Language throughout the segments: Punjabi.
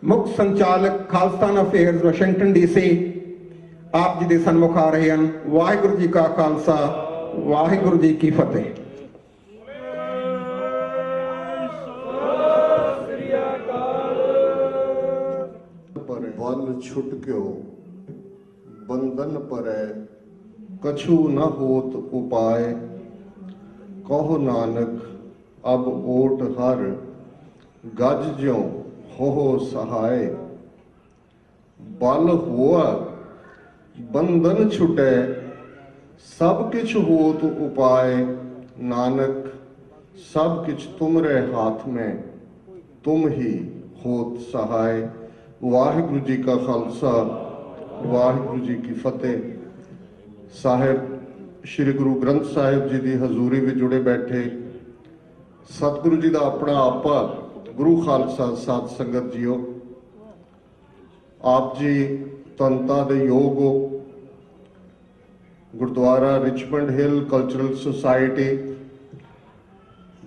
ਮੁੱਖ ਸੰਚਾਲਕ ਖਾਲਸਤਾਨ ਅਫੇਅਰਸ ਵਾਸ਼ਿੰਗਟਨ ਡੀਸੀ ਆਪ ਜੀ ਦੇ ਸਨਮੁਖ ਆ ਰਹੇ ਹਨ। ਵਾਹਿਗੁਰੂ ਜੀ ਕਾ ਖਾਲਸਾ, ਵਾਹਿਗੁਰੂ ਜੀ ਕੀ ਫਤਿਹ। बल छुटक्यो बंधन परै कछु न होत उपाय, कहो नानक अब ओट हर गज ज्यों हो सहाय। बल होआ बंधन छुटै सब किछ होत उपाय, नानक सब किछ तुमरे हाथ में तुम ही होत सहाय। वाहिगुरु जी का खालसा, वाहिगुरु जी की फतेह। साहिब श्री गुरु ग्रंथ साहिब जी की हजूरी में जुड़े बैठे सतगुरु जी का अपना आपा गुरु खालसा साध संगत जीओ, आप जी तनता दे योग हो। Gurdwara Richmond Hill cultural society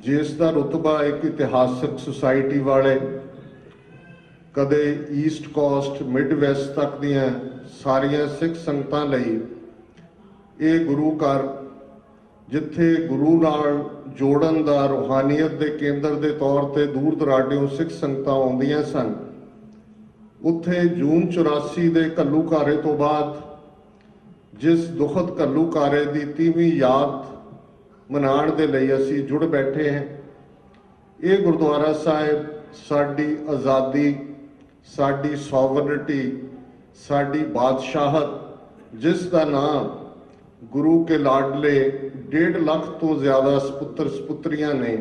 जिसका रुतबा एक इतिहासक सोसाइटी वाले कदे ईस्ट कोस्ट मिड वैस्ट तक दियां सारियां सिख संगतां लई ये गुरु घर जिथे गुरु नाल जोड़न दा रूहानीयत दे केंद्र दे तौर ते दूर दराडियों सिख संगतां आउंदियां सन। उत्थे जून 84 दे घल्लूघारे तो बाद जिस दुखद घल्लूघारे दी 30वीं याद मनाण दे लई असीं जुड़ बैठे हैं। ये गुरुद्वारा साहिब साडी आज़ादी, साडी सॉवरनिटी, साडी बादशाहत, जिसका नाम गुरु के लाडले 1.5 लाख तो ज्यादा सपुत्र सपुत्रियां ने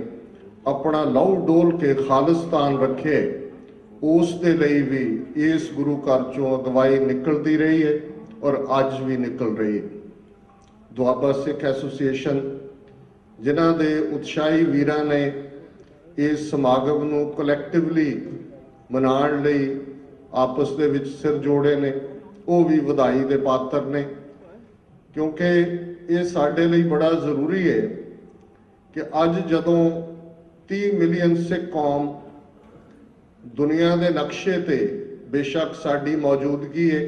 अपना लहू डोल के खालिस्तान रखे, उस दे लई भी इस गुरु घर चों अगवाई निकलती रही है और अज भी निकल रही है। दुआबा सिख एसोसीएशन जिन्हां दे उत्साही वीरां ने इस समागम नूं कलैक्टिवली मनाउण लई आपस दे विच सिर जोड़े ने, वो भी वधाई दे पात्र ने, क्योंकि ये साडे लई बड़ा जरूरी है कि अज जदों 30 मिलियन सिख कौम दुनिया के नक्शे ते बेशक साडी मौजूदगी है,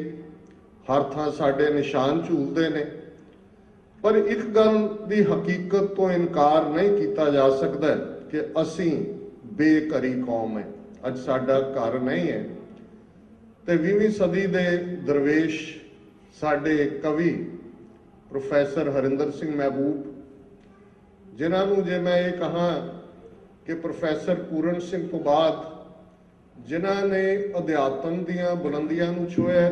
हर थां साडे निशान झूलते ने, पर एक गल दी हकीकत तो इनकार नहीं किया जा सकता कि असीं बेघरी कौम है। अज साडा घर नहीं है। तो 20वीं सदी दे दरवेश साडे कवि प्रोफैसर हरिंदर सिंह महबूब, जिन्होंने जे मैं ये कहा कि प्रोफैसर पूरण सिंह तो बाद जिन्होंने अध्यात्म दियां बुलंदियां नूं छुए,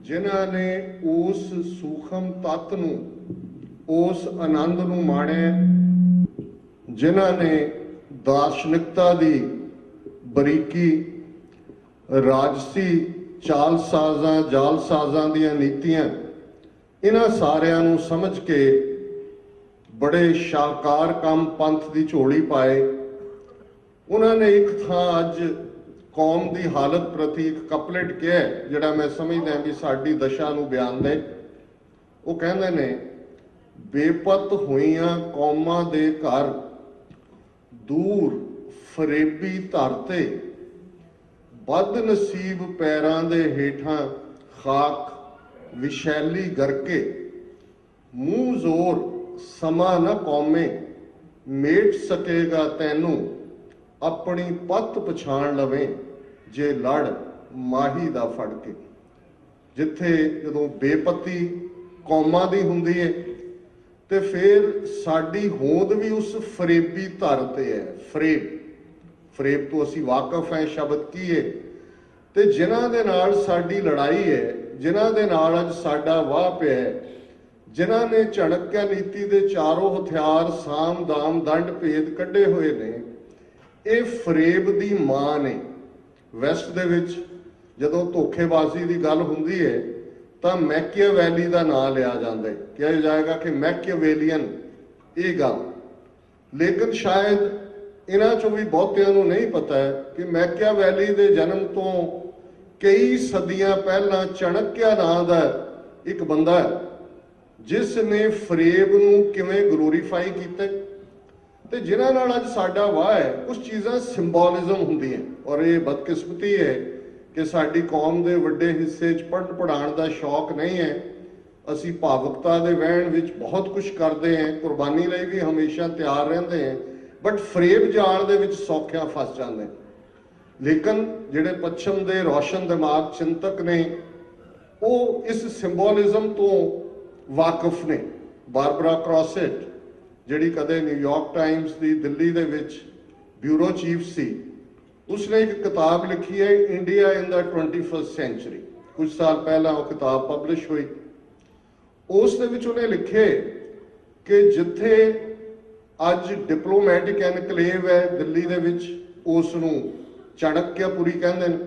जिन्होंने उस सूखम तत्त नूं, उस आनंद नूं माणे, जिन्होंने दार्शनिकता दी बरीकी, राजसी चालसाजां जालसाजां दियां नीतियां, इन्हां सारियां नूं समझ के बड़े शाहकार काम पंथ दी झोली पाए। उन्होंने एक थां अज कौम दी हालत प्रति एक कपलेट किया जिहड़ा मैं समझदा भी साडी दशा नूं बयान दे। वो कहंदे ने, बेपत होईयां कौमां दे घर दूर फरेबी धरते, बद नसीब पैरां दे हेठां खाक विशैली गरके, मूँह जोर समा न कौमे, मेट सकेगा तैनू अपनी पत पछाण लवें, जे लड़ माही दा फड़ के। जिथे जदों बेपत्ती कौमां दी हुंदी है ते फिर साडी होंद भी उस फरेबी धर ते है। फरेब तो असी वाकफ हैं शब्द की है, ते जिन्हां दे नाल साडी लड़ाई है, जिन्हां दे नाल अज साडा वाह पिया है, जिन्हां ने चाणक्य नीति दे चारों हथियार साम दाम दंड भेद कढ़े हुए ने, ये फरेब दी मां ने। वैस्ट दे विच जदों धोखेबाजी की गल हुंदी है तो मैकियावैली का नाम लिया जाता है, कहा जाएगा कि मैकियावेलियन ये गल, लेकिन शायद इन्हां चों भी बहुतियां नूं नहीं पता है कि मैकियावैली के जन्म तो कई सदियां पहला चाणक्य नाम का एक बंदा है जिसने फरेब नूं किवें ग्लोरीफाई किया, ਤੇ ਜਿਨ੍ਹਾਂ ਨਾਲ ਅੱਜ ਸਾਡਾ ਵਾਹ ਹੈ ਕੁਝ ਚੀਜ਼ਾਂ ਸਿੰਬੋਲਿਜ਼ਮ ਹੁੰਦੀਆਂ ਔਰ ਇਹ ਬਦਕਿਸਮਤੀ ਹੈ ਕਿ ਸਾਡੀ ਕੌਮ ਦੇ ਵੱਡੇ ਹਿੱਸੇ 'ਚ ਪੜ੍ਹਨ ਪੜ੍ਹਾਉਣ ਦਾ ਸ਼ੌਕ ਨਹੀਂ ਹੈ। ਅਸੀਂ ਭਾਵੁਕਤਾ ਦੇ ਵਹਿਣ ਵਿੱਚ ਬਹੁਤ ਕੁਝ ਕਰਦੇ ਹਾਂ, ਕੁਰਬਾਨੀ ਲਈ ਵੀ ਹਮੇਸ਼ਾ ਤਿਆਰ ਰਹਿੰਦੇ ਹਾਂ, ਬਟ ਫਰੇਬ ਜਾਲ ਦੇ ਵਿੱਚ ਸੌਖਿਆਂ ਫਸ ਜਾਂਦੇ ਹਾਂ। ਲੇਕਿਨ ਜਿਹੜੇ ਪੱਛਮ ਦੇ ਰੋਸ਼ਨ ਦਿਮਾਗ ਚਿੰਤਕ ਨੇ ਉਹ ਇਸ ਸਿੰਬੋਲਿਜ਼ਮ ਤੋਂ ਵਾਕਿਫ ਨੇ। ਬਾਰਬਰਾ ਕ੍ਰੋਸੈਟ ਜਿਹੜੀ ਕਦੇ ਨਿਊਯਾਰਕ ਟਾਈਮਸ ਦੀ ਦਿੱਲੀ ਦੇ ਵਿੱਚ ਬਿਊਰੋ ਚੀਫ ਸੀ, ਉਸਨੇ ਇੱਕ ਕਿਤਾਬ ਲਿਖੀ ਹੈ ਇੰਡੀਆ ਇਨ ਦਾ 21st ਸੈਂਚੁਰੀ। ਕੁਝ ਸਾਲ ਪਹਿਲਾਂ ਉਹ ਕਿਤਾਬ ਪਬਲਿਸ਼ ਹੋਈ। ਉਸ ਦੇ ਵਿੱਚ ਉਹਨੇ ਲਿਖੇ ਕਿ ਜਿੱਥੇ ਅੱਜ ਡਿਪਲੋਮੈਟਿਕ ਐਨਕਲੇਵ ਹੈ ਦਿੱਲੀ ਦੇ ਵਿੱਚ, ਉਸ ਨੂੰ ਚਾਣਕਿਆਪੁਰੀ ਕਹਿੰਦੇ ਨੇ।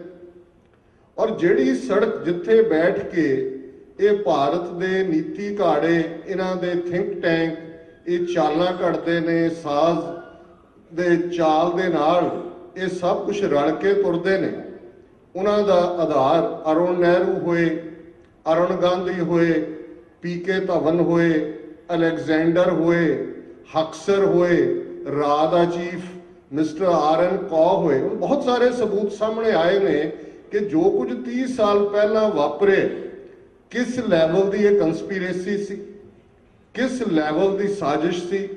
ਔਰ ਜਿਹੜੀ ਸੜਕ ਜਿੱਥੇ ਬੈਠ ਕੇ ਇਹ ਭਾਰਤ ਦੇ ਨੀਤੀ ਘਾੜੇ, ਇਹਨਾਂ ਦੇ ਥਿੰਕ ਟੈਂਕ ਇਹ ਚਾਲਾਂ ਘੜਦੇ ਨੇ, ਸਾਜ਼ ਦੇ ਚਾਲ ਦੇ ਨਾਲ ਇਹ ਸਭ ਕੁਝ ਰਲ ਕੇ ਤੁਰਦੇ ਨੇ। ਉਹਨਾਂ ਦਾ ਆਧਾਰ ਅਰੁਣ ਨਹਿਰੂ ਹੋਏ, ਅਰੁਣ ਗਾਂਧੀ ਹੋਏ, ਪੀਕੇ ਧਵਨ ਹੋਏ, ਅਲੈਗਜ਼ੈਂਡਰ ਹੋਏ, ਹਕਸਰ ਹੋਏ, ਰਾ ਦਾ ਚੀਫ ਮਿਸਟਰ ਆਰ.ਐਨ. ਕੌ ਹੋਏ। ਬਹੁਤ ਸਾਰੇ ਸਬੂਤ ਸਾਹਮਣੇ ਆਏ ਨੇ ਕਿ ਜੋ ਕੁਝ 30 ਸਾਲ ਪਹਿਲਾਂ ਵਾਪਰੇ, ਕਿਸ ਲੈਵਲ ਦੀ ਇਹ ਕੰਸਪੀਰੇਸੀ ਸੀ, ਕਿਸ ਲੈਵਲ ਦੀ ਸਾਜ਼ਿਸ਼ ਸੀ।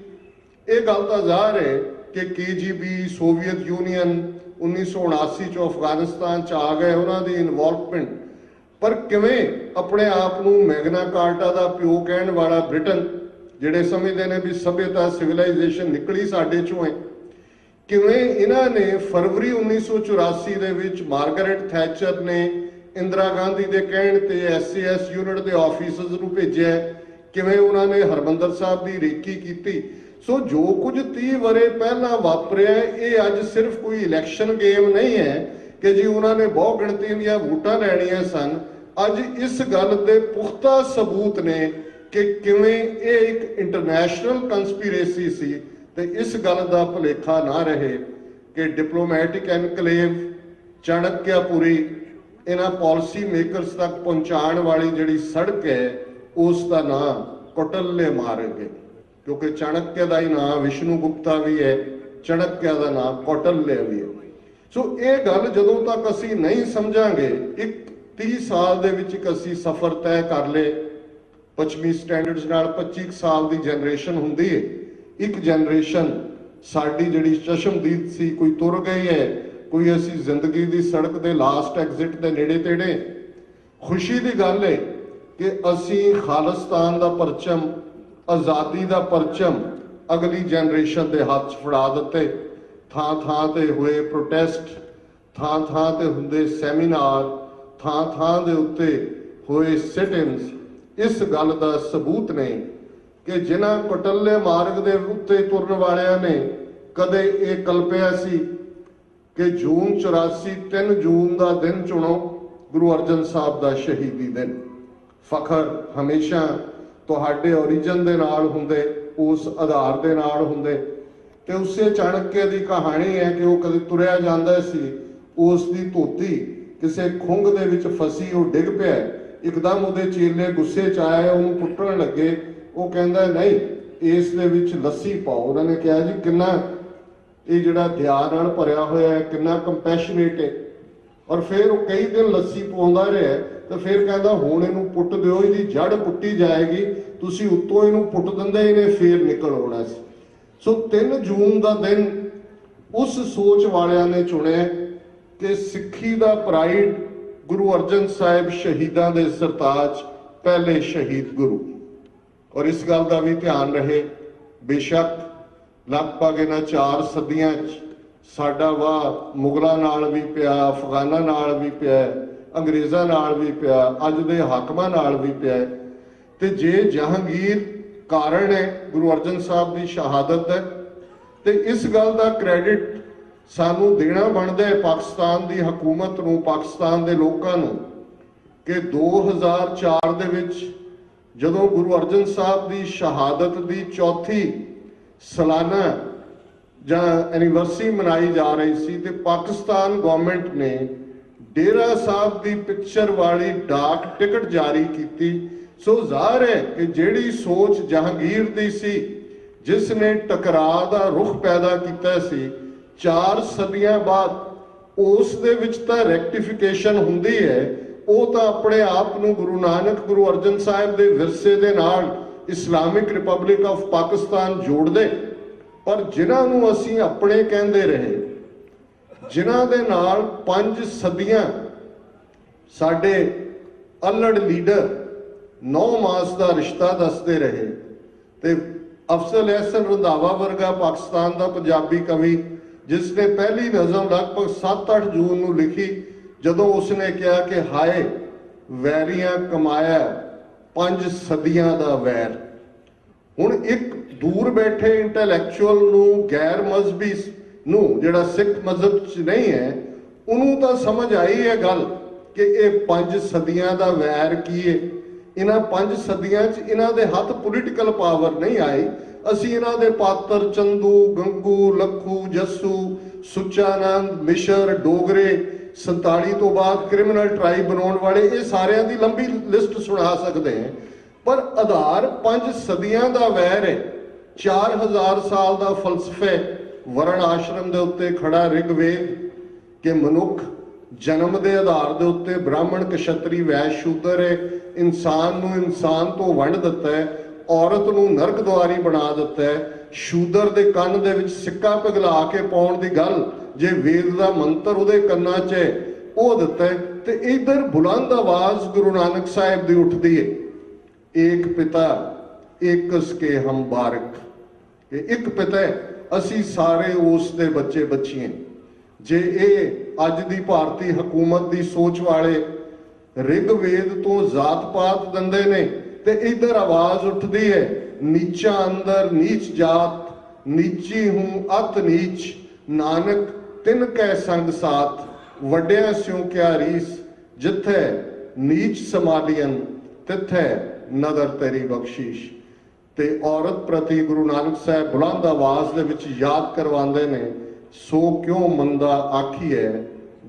ਇਹ ਗੱਲ ਤਾਂ ਜ਼ਾਹਰ ਹੈ ਕਿ KGB, ਸੋਵੀਅਤ ਯੂਨੀਅਨ 1979 ਚ ਅਫਗਾਨਿਸਤਾਨ ਚ ਆ ਗਏ, ਉਹਨਾਂ ਦੀ ਇਨਵੋਲਵਮੈਂਟ। ਪਰ ਕਿਵੇਂ ਆਪਣੇ ਆਪ ਨੂੰ ਮੈਗਨਾ ਕਾਰਟਾ ਦਾ ਪਿਓ ਕਹਿਣ ਵਾਲਾ ਬ੍ਰਿਟਨ, ਜਿਹੜੇ ਸਮਝਦੇ ਨੇ ਵੀ ਸਭਿਅਤਾ ਸਿਵਲਾਈਜੇਸ਼ਨ ਨਿਕਲੀ ਸਾਡੇ ਚੋਂ ਹੈ, ਕਿਵੇਂ ਇਹਨਾਂ ਨੇ ਫਰਵਰੀ 1984 ਦੇ ਵਿੱਚ ਮਾਰਗਰੇਟ ਥੈਚਰ ਨੇ ਇੰਦਰਾ ਗਾਂਧੀ ਦੇ ਕਹਿਣ ਤੇ SAS ਯੂਨਿਟ ਦੇ ਆਫੀਸਰਸ ਨੂੰ ਭੇਜਿਆ, ਕਿਵੇਂ ਉਹਨਾਂ ਨੇ ਹਰਮੰਦਰ ਸਾਹਿਬ ਦੀ ਰੇਕੀ ਕੀਤੀ। ਸੋ ਜੋ ਕੁਝ 30 ਵਰੇ ਪਹਿਲਾਂ ਵਾਪਰਿਆ ਇਹ ਅੱਜ ਸਿਰਫ ਕੋਈ ਇਲੈਕਸ਼ਨ ਗੇਮ ਨਹੀਂ ਹੈ ਕਿ ਜੀ ਉਹਨਾਂ ਨੇ ਬਹੁ ਗਿਣਤੀ ਦੀਆਂ ਵੋਟਾਂ ਲੈਣੀਆਂ ਸਨ। ਅੱਜ ਇਸ ਗੱਲ ਦੇ ਪੁਖਤਾ ਸਬੂਤ ਨੇ ਕਿ ਕਿਵੇਂ ਇਹ ਇੱਕ ਇੰਟਰਨੈਸ਼ਨਲ ਕੰਸਪੀਰੇਸੀ ਸੀ। ਤੇ ਇਸ ਗੱਲ ਦਾ ਭੁਲੇਖਾ ਨਾ ਰਹੇ ਕਿ ਡਿਪਲੋਮੈਟਿਕ ਐਨਕਲੇਵ, ਚਾਣਕਿਆਪੁਰੀ, ਇਹਨਾਂ ਪਾਲਿਸੀ ਮੇਕਰਸ ਤੱਕ ਪਹੁੰਚਾਉਣ ਵਾਲੀ ਜਿਹੜੀ ਸੜਕ ਹੈ ਉਸ ਦਾ ਨਾਂ ਕੌਟਿਲਯ ਮਾਰਗ ਹੈ, ਕਿਉਂਕਿ ਚਾਣਕਿਆ ਦਾ ਹੀ ਨਾਂ ਵਿਸ਼ਨੂੰ ਗੁਪਤਾ ਵੀ ਹੈ, ਚਾਣਕਿਆ ਦਾ ਨਾਂ ਕੌਟਿਲਯ ਵੀ ਹੈ। ਸੋ ਇਹ ਗੱਲ ਜਦੋਂ ਤੱਕ ਅਸੀਂ ਨਹੀਂ ਸਮਝਾਂਗੇ, ਇੱਕ 30 ਸਾਲ ਦੇ ਵਿੱਚ ਇੱਕ ਅਸੀਂ ਸਫ਼ਰ ਤੈਅ ਕਰ ਲਏ ਪੱਛਮੀ ਸਟੈਂਡਰਡਸ ਨਾਲ। 25 ਸਾਲ ਦੀ ਜਨਰੇਸ਼ਨ ਹੁੰਦੀ ਹੈ। ਇੱਕ ਜਨਰੇਸ਼ਨ ਸਾਡੀ ਜਿਹੜੀ ਚਸ਼ਮਦੀਦ ਸੀ, ਕੋਈ ਤੁਰ ਗਈ ਹੈ, ਕੋਈ ਅਸੀਂ ਜ਼ਿੰਦਗੀ ਦੀ ਸੜਕ ਦੇ ਲਾਸਟ ਐਗਜ਼ਿਟ ਦੇ ਨੇੜੇ ਤੇੜੇ। ਖੁਸ਼ੀ ਦੀ ਗੱਲ ਹੈ ਕਿ ਅਸੀਂ ਖਾਲਿਸਤਾਨ ਦਾ ਪਰਚਮ, ਆਜ਼ਾਦੀ ਦਾ ਪਰਚਮ ਅਗਲੀ ਜਨਰੇਸ਼ਨ ਦੇ ਹੱਥ 'ਚ ਫੜਾ ਦਿੱਤੇ। ਥਾਂ ਥਾਂ ਤੇ ਹੋਏ ਪ੍ਰੋਟੈਸਟ, ਥਾਂ ਥਾਂ ਤੇ ਹੁੰਦੇ ਸੈਮੀਨਾਰ, ਥਾਂ ਥਾਂ ਦੇ ਉੱਤੇ ਹੋਏ ਸਿਟ-ਇਨਸ ਇਸ ਗੱਲ ਦਾ ਸਬੂਤ ਨੇ ਕਿ ਜਿਨ੍ਹਾਂ ਕੌਟਿਲਯ ਮਾਰਗ ਦੇ ਉੱਤੇ ਤੁਰਨ ਵਾਲਿਆਂ ਨੇ ਕਦੇ ਇਹ ਕਲਪਿਆ ਸੀ ਕਿ ਜੂਨ 84 3 ਜੂਨ ਦਾ ਦਿਨ ਚੁਣੋ ਗੁਰੂ ਅਰਜਨ ਸਾਹਿਬ ਦਾ ਸ਼ਹੀਦੀ ਦਿਨ। ਫਖਰ ਹਮੇਸ਼ਾ ਤੁਹਾਡੇ ਓਰੀਜਨ ਦੇ ਨਾਲ ਹੁੰਦੇ, ਉਸ ਆਧਾਰ ਦੇ ਨਾਲ ਹੁੰਦੇ। ਤੇ ਉਸੇ ਚਾਣਕਿਆ ਦੀ ਕਹਾਣੀ ਹੈ ਕਿ ਉਹ ਕਦੇ ਤੁਰਿਆ ਜਾਂਦਾ ਸੀ, ਉਸ ਦੀ ਧੋਤੀ ਕਿਸੇ ਖੁੰਗ ਦੇ ਵਿੱਚ ਫਸੀ, ਉਹ ਡਿੱਗ ਪਿਆ। ਇੱਕਦਮ ਉਹਦੇ ਚੇਲੇ ਗੁੱਸੇ 'ਚ ਆਏ, ਉਹਨੂੰ ਪੁੱਟਣ ਲੱਗੇ। ਉਹ ਕਹਿੰਦਾ ਨਹੀਂ, ਇਸ ਦੇ ਵਿੱਚ ਲੱਸੀ ਪਾਓ। ਉਹਨਾਂ ਨੇ ਕਿਹਾ ਜੀ ਕਿੰਨਾ ਇਹ ਜਿਹੜਾ ਦਇਆ ਨਾਲ ਭਰਿਆ ਹੋਇਆ ਹੈ, ਕਿੰਨਾ ਕੰਪੈਸ਼ਨੇਟ ਹੈ। ਔਰ ਫਿਰ ਉਹ ਕਈ ਦਿਨ ਲੱਸੀ ਪਾਉਂਦਾ ਰਿਹਾ ਤੇ ਫਿਰ ਕਹਿੰਦਾ ਹੁਣ ਇਹਨੂੰ ਪੁੱਟ ਦਿਓ, ਇਹਦੀ ਜੜ ਪੁੱਟੀ ਜਾਏਗੀ, ਤੁਸੀਂ ਉੱਤੋਂ ਇਹਨੂੰ ਪੁੱਟ ਦਿੰਦੇ, ਇਹਨੇ ਫੇਰ ਨਿਕਲ ਆਉਣਾ ਸੀ। ਸੋ 3 ਜੂਨ ਦਾ ਦਿਨ ਉਸ ਸੋਚ ਵਾਲਿਆਂ ਨੇ ਚੁਣਿਆ ਕਿ ਸਿੱਖੀ ਦਾ ਪ੍ਰਾਈਡ ਗੁਰੂ ਅਰਜਨ ਸਾਹਿਬ ਸ਼ਹੀਦਾਂ ਦੇ ਸਰਤਾਜ, ਪਹਿਲੇ ਸ਼ਹੀਦ ਗੁਰੂ। ਔਰ ਇਸ ਗੱਲ ਦਾ ਵੀ ਧਿਆਨ ਰਹੇ, ਬੇਸ਼ੱਕ ਲਗਭਗ ਇਹਨਾਂ 4 ਸਦੀਆਂ 'ਚ ਸਾਡਾ ਵਾਹ ਮੁਗਲਾਂ ਨਾਲ ਵੀ ਪਿਆ, ਅਫਗਾਨਾਂ ਨਾਲ ਵੀ ਪਿਆ, ਅੰਗਰੇਜ਼ਾਂ ਨਾਲ ਵੀ ਪਿਆ, ਅੱਜ ਦੇ ਹਾਕਮਾਂ ਨਾਲ ਵੀ ਪਿਆ। ਤੇ ਜੇ ਜਹਾਂਗੀਰ ਕਾਰਨ ਹੈ ਗੁਰੂ ਅਰਜਨ ਸਾਹਿਬ ਦੀ ਸ਼ਹਾਦਤ ਹੈ, ਤੇ ਇਸ ਗੱਲ ਦਾ ਕ੍ਰੈਡਿਟ ਸਾਨੂੰ ਦੇਣਾ ਬਣਦਾ ਹੈ ਪਾਕਿਸਤਾਨ ਦੀ ਹਕੂਮਤ ਨੂੰ, ਪਾਕਿਸਤਾਨ ਦੇ ਲੋਕਾਂ ਨੂੰ, ਕਿ 2004 ਦੇ ਵਿੱਚ ਜਦੋਂ ਗੁਰੂ ਅਰਜਨ ਸਾਹਿਬ ਦੀ ਸ਼ਹਾਦਤ ਦੀ 4ਥੀ ਸਾਲਾਨਾ ਜਾਂ ਐਨੀਵਰਸਰੀ ਮਨਾਈ ਜਾ ਰਹੀ ਸੀ ਤੇ ਪਾਕਿਸਤਾਨ ਗਵਰਨਮੈਂਟ ਨੇ ਡੇਰਾ ਸਾਹਿਬ ਦੀ ਪਿਕਚਰ ਵਾਲੀ ਡਾਕ ਟਿਕਟ ਜਾਰੀ ਕੀਤੀ। ਸੋ ਜ਼ਾਹਰ ਹੈ ਕਿ ਜਿਹੜੀ ਸੋਚ ਜਹਾਂਗੀਰ ਦੀ ਸੀ, ਜਿਸ ਨੇ ਟਕਰਾਅ ਦਾ ਰੁਖ ਪੈਦਾ ਕੀਤਾ ਸੀ, 4 ਸਦੀਆਂ ਬਾਅਦ ਉਸ ਦੇ ਵਿੱਚ ਤਾਂ ਰੈਕਟੀਫਿਕੇਸ਼ਨ ਹੁੰਦੀ ਹੈ। ਉਹ ਤਾਂ ਆਪਣੇ ਆਪ ਨੂੰ ਗੁਰੂ ਨਾਨਕ, ਗੁਰੂ ਅਰਜਨ ਸਾਹਿਬ ਦੇ ਵਿਰਸੇ ਦੇ ਨਾਲ ਇਸਲਾਮਿਕ ਰਿਪਬਲਿਕ ਆਫ ਪਾਕਿਸਤਾਨ ਜੋੜਦੇ, ਪਰ ਜਿਨ੍ਹਾਂ ਨੂੰ ਅਸੀਂ ਆਪਣੇ ਕਹਿੰਦੇ ਰਹੇ, ਜਿਨ੍ਹਾਂ ਦੇ ਨਾਲ 5 ਸਦੀਆਂ ਸਾਡੇ ਅਲੜ ਲੀਡਰ 9 ਮਾਸ ਦਾ ਰਿਸ਼ਤਾ ਦੱਸਦੇ ਰਹੇ, ਤੇ ਅਫਜ਼ਲ ਅਹਿਸਨ ਰੰਧਾਵਾ ਵਰਗਾ ਪਾਕਿਸਤਾਨ ਦਾ ਪੰਜਾਬੀ ਕਵੀ, ਜਿਸ ਨੇ ਪਹਿਲੀ ਨਜ਼ਮ ਲਗਭਗ 7-8 ਜੂਨ ਨੂੰ ਲਿਖੀ, ਜਦੋਂ ਉਸਨੇ ਕਿਹਾ ਕਿ ਹਾਏ ਵੈਰੀਆਂ ਕਮਾਇਆ 5 ਸਦੀਆਂ ਦਾ ਵੈਰ। ਹੁਣ ਇੱਕ ਦੂਰ ਬੈਠੇ ਇੰਟੈਲੈਕਚੁਅਲ ਨੂੰ, ਗੈਰ ਮਜ਼ਹਬੀ ਨੂੰ, ਜਿਹੜਾ ਸਿੱਖ ਮਜ਼ਹਬ 'ਚ ਨਹੀਂ ਹੈ, ਉਹਨੂੰ ਤਾਂ ਸਮਝ ਆਈ ਹੈ ਗੱਲ ਕਿ ਇਹ 5 ਸਦੀਆਂ ਦਾ ਵੈਰ ਕੀ ਹੈ। ਇਹਨਾਂ 5 ਸਦੀਆਂ 'ਚ ਇਹਨਾਂ ਦੇ ਹੱਥ ਪੋਲੀਟੀਕਲ ਪਾਵਰ ਨਹੀਂ ਆਈ। ਅਸੀਂ ਇਹਨਾਂ ਦੇ ਪਾਤਰ ਚੰਦੂ, ਗੰਗੂ, ਲੱਖੂ, ਜੱਸੂ, ਸੁੱਚਾਨੰਦ, ਮਿਸ਼ਰ, ਡੋਗਰੇ, 47 ਤੋਂ ਬਾਅਦ ਕ੍ਰਿਮੀਨਲ ਟ੍ਰਾਈਬ ਬਣਾਉਣ ਵਾਲੇ, ਇਹ ਸਾਰਿਆਂ ਦੀ ਲੰਬੀ ਲਿਸਟ ਸੁਣਾ ਸਕਦੇ ਹਾਂ, ਪਰ ਆਧਾਰ 5 ਸਦੀਆਂ ਦਾ ਵੈਰ ਹੈ। 4000 ਸਾਲ ਦਾ ਫਲਸਫਾ ਵਰਣ ਆਸ਼ਰਮ ਦੇ ਉੱਤੇ ਖੜਾ ਰਿਗਵੇਦ ਕਿ ਮਨੁੱਖ ਜਨਮ ਦੇ ਆਧਾਰ ਦੇ ਉੱਤੇ ਬ੍ਰਾਹਮਣ, ਕਸ਼ਤਰੀ, ਵੈਸ਼, ਸ਼ੂਦਰ ਹੈ। ਇਨਸਾਨ ਨੂੰ ਇਨਸਾਨ ਤੋਂ ਵੰਡ ਦਿੱਤਾ ਹੈ, ਔਰਤ ਨੂੰ ਨਰਕ ਦੁਆਰੀ ਬਣਾ ਦਿੱਤਾ ਹੈ। ਸ਼ੂਦਰ ਦੇ ਕੰਨ ਦੇ ਵਿੱਚ ਸਿੱਕਾ ਪਿਘਲਾ ਕੇ ਪਾਉਣ ਦੀ ਗੱਲ ਜੇ ਵੇਦ ਦਾ ਮੰਤਰ ਉਹਦੇ ਕੰਨਾਂ 'ਚ ਹੈ, ਉਹ ਦਿੱਤਾ ਹੈ। ਤੇ ਇਧਰ ਬੁਲੰਦ ਆਵਾਜ਼ ਗੁਰੂ ਨਾਨਕ ਸਾਹਿਬ ਦੀ ਉੱਠਦੀ ਹੈ, ਏਕ ਪਿਤਾ ਏਕਸ ਕੇ ਹਮ ਬਾਰਕ। ਇਹ ਇੱਕ ਪਿਤਾ ਹੈ, ਅਸੀਂ ਸਾਰੇ ਉਸ ਦੇ ਬੱਚੇ ਬੱਚੀਆਂ। ਜੇ ਇਹ ਅੱਜ ਦੀ ਭਾਰਤੀ ਹਕੂਮਤ ਦੀ ਸੋਚ ਵਾਲੇ ਰਿਗਵੇਦ ਤੋਂ ਜ਼ਾਤ ਪਾਤ ਦਿੰਦੇ ਨੇ, ਤੇ ਇਧਰ ਆਵਾਜ਼ ਉੱਠਦੀ ਹੈ, ਨੀਚਾ ਅੰਦਰ ਨੀਚ ਜਾਤ, ਨੀਚੀ ਹੂੰ ਅਤ ਨੀਚ, ਨਾਨਕ ਤਿੰਨ ਕੈ ਸੰਗ ਸਾਥ, ਵੱਡਿਆਂ ਸਿਉ ਕਿਆ ਰੀਸ, ਜਿੱਥੇ ਨੀਚ ਸਮਾਲੀਅਨ ਤਿੱਥੇ ਨਦਰ ਤੇਰੀ ਬਖਸ਼ੀਸ਼। ਤੇ ਔਰਤ ਪ੍ਰਤੀ ਗੁਰੂ ਨਾਨਕ ਸਾਹਿਬ ਬੁਲੰਦ ਆਵਾਜ਼ ਦੇ ਵਿੱਚ ਯਾਦ ਕਰਵਾਉਂਦੇ ਨੇ, ਸੋ ਕਿਉਂ ਮੰਦਾ ਆਖੀਐ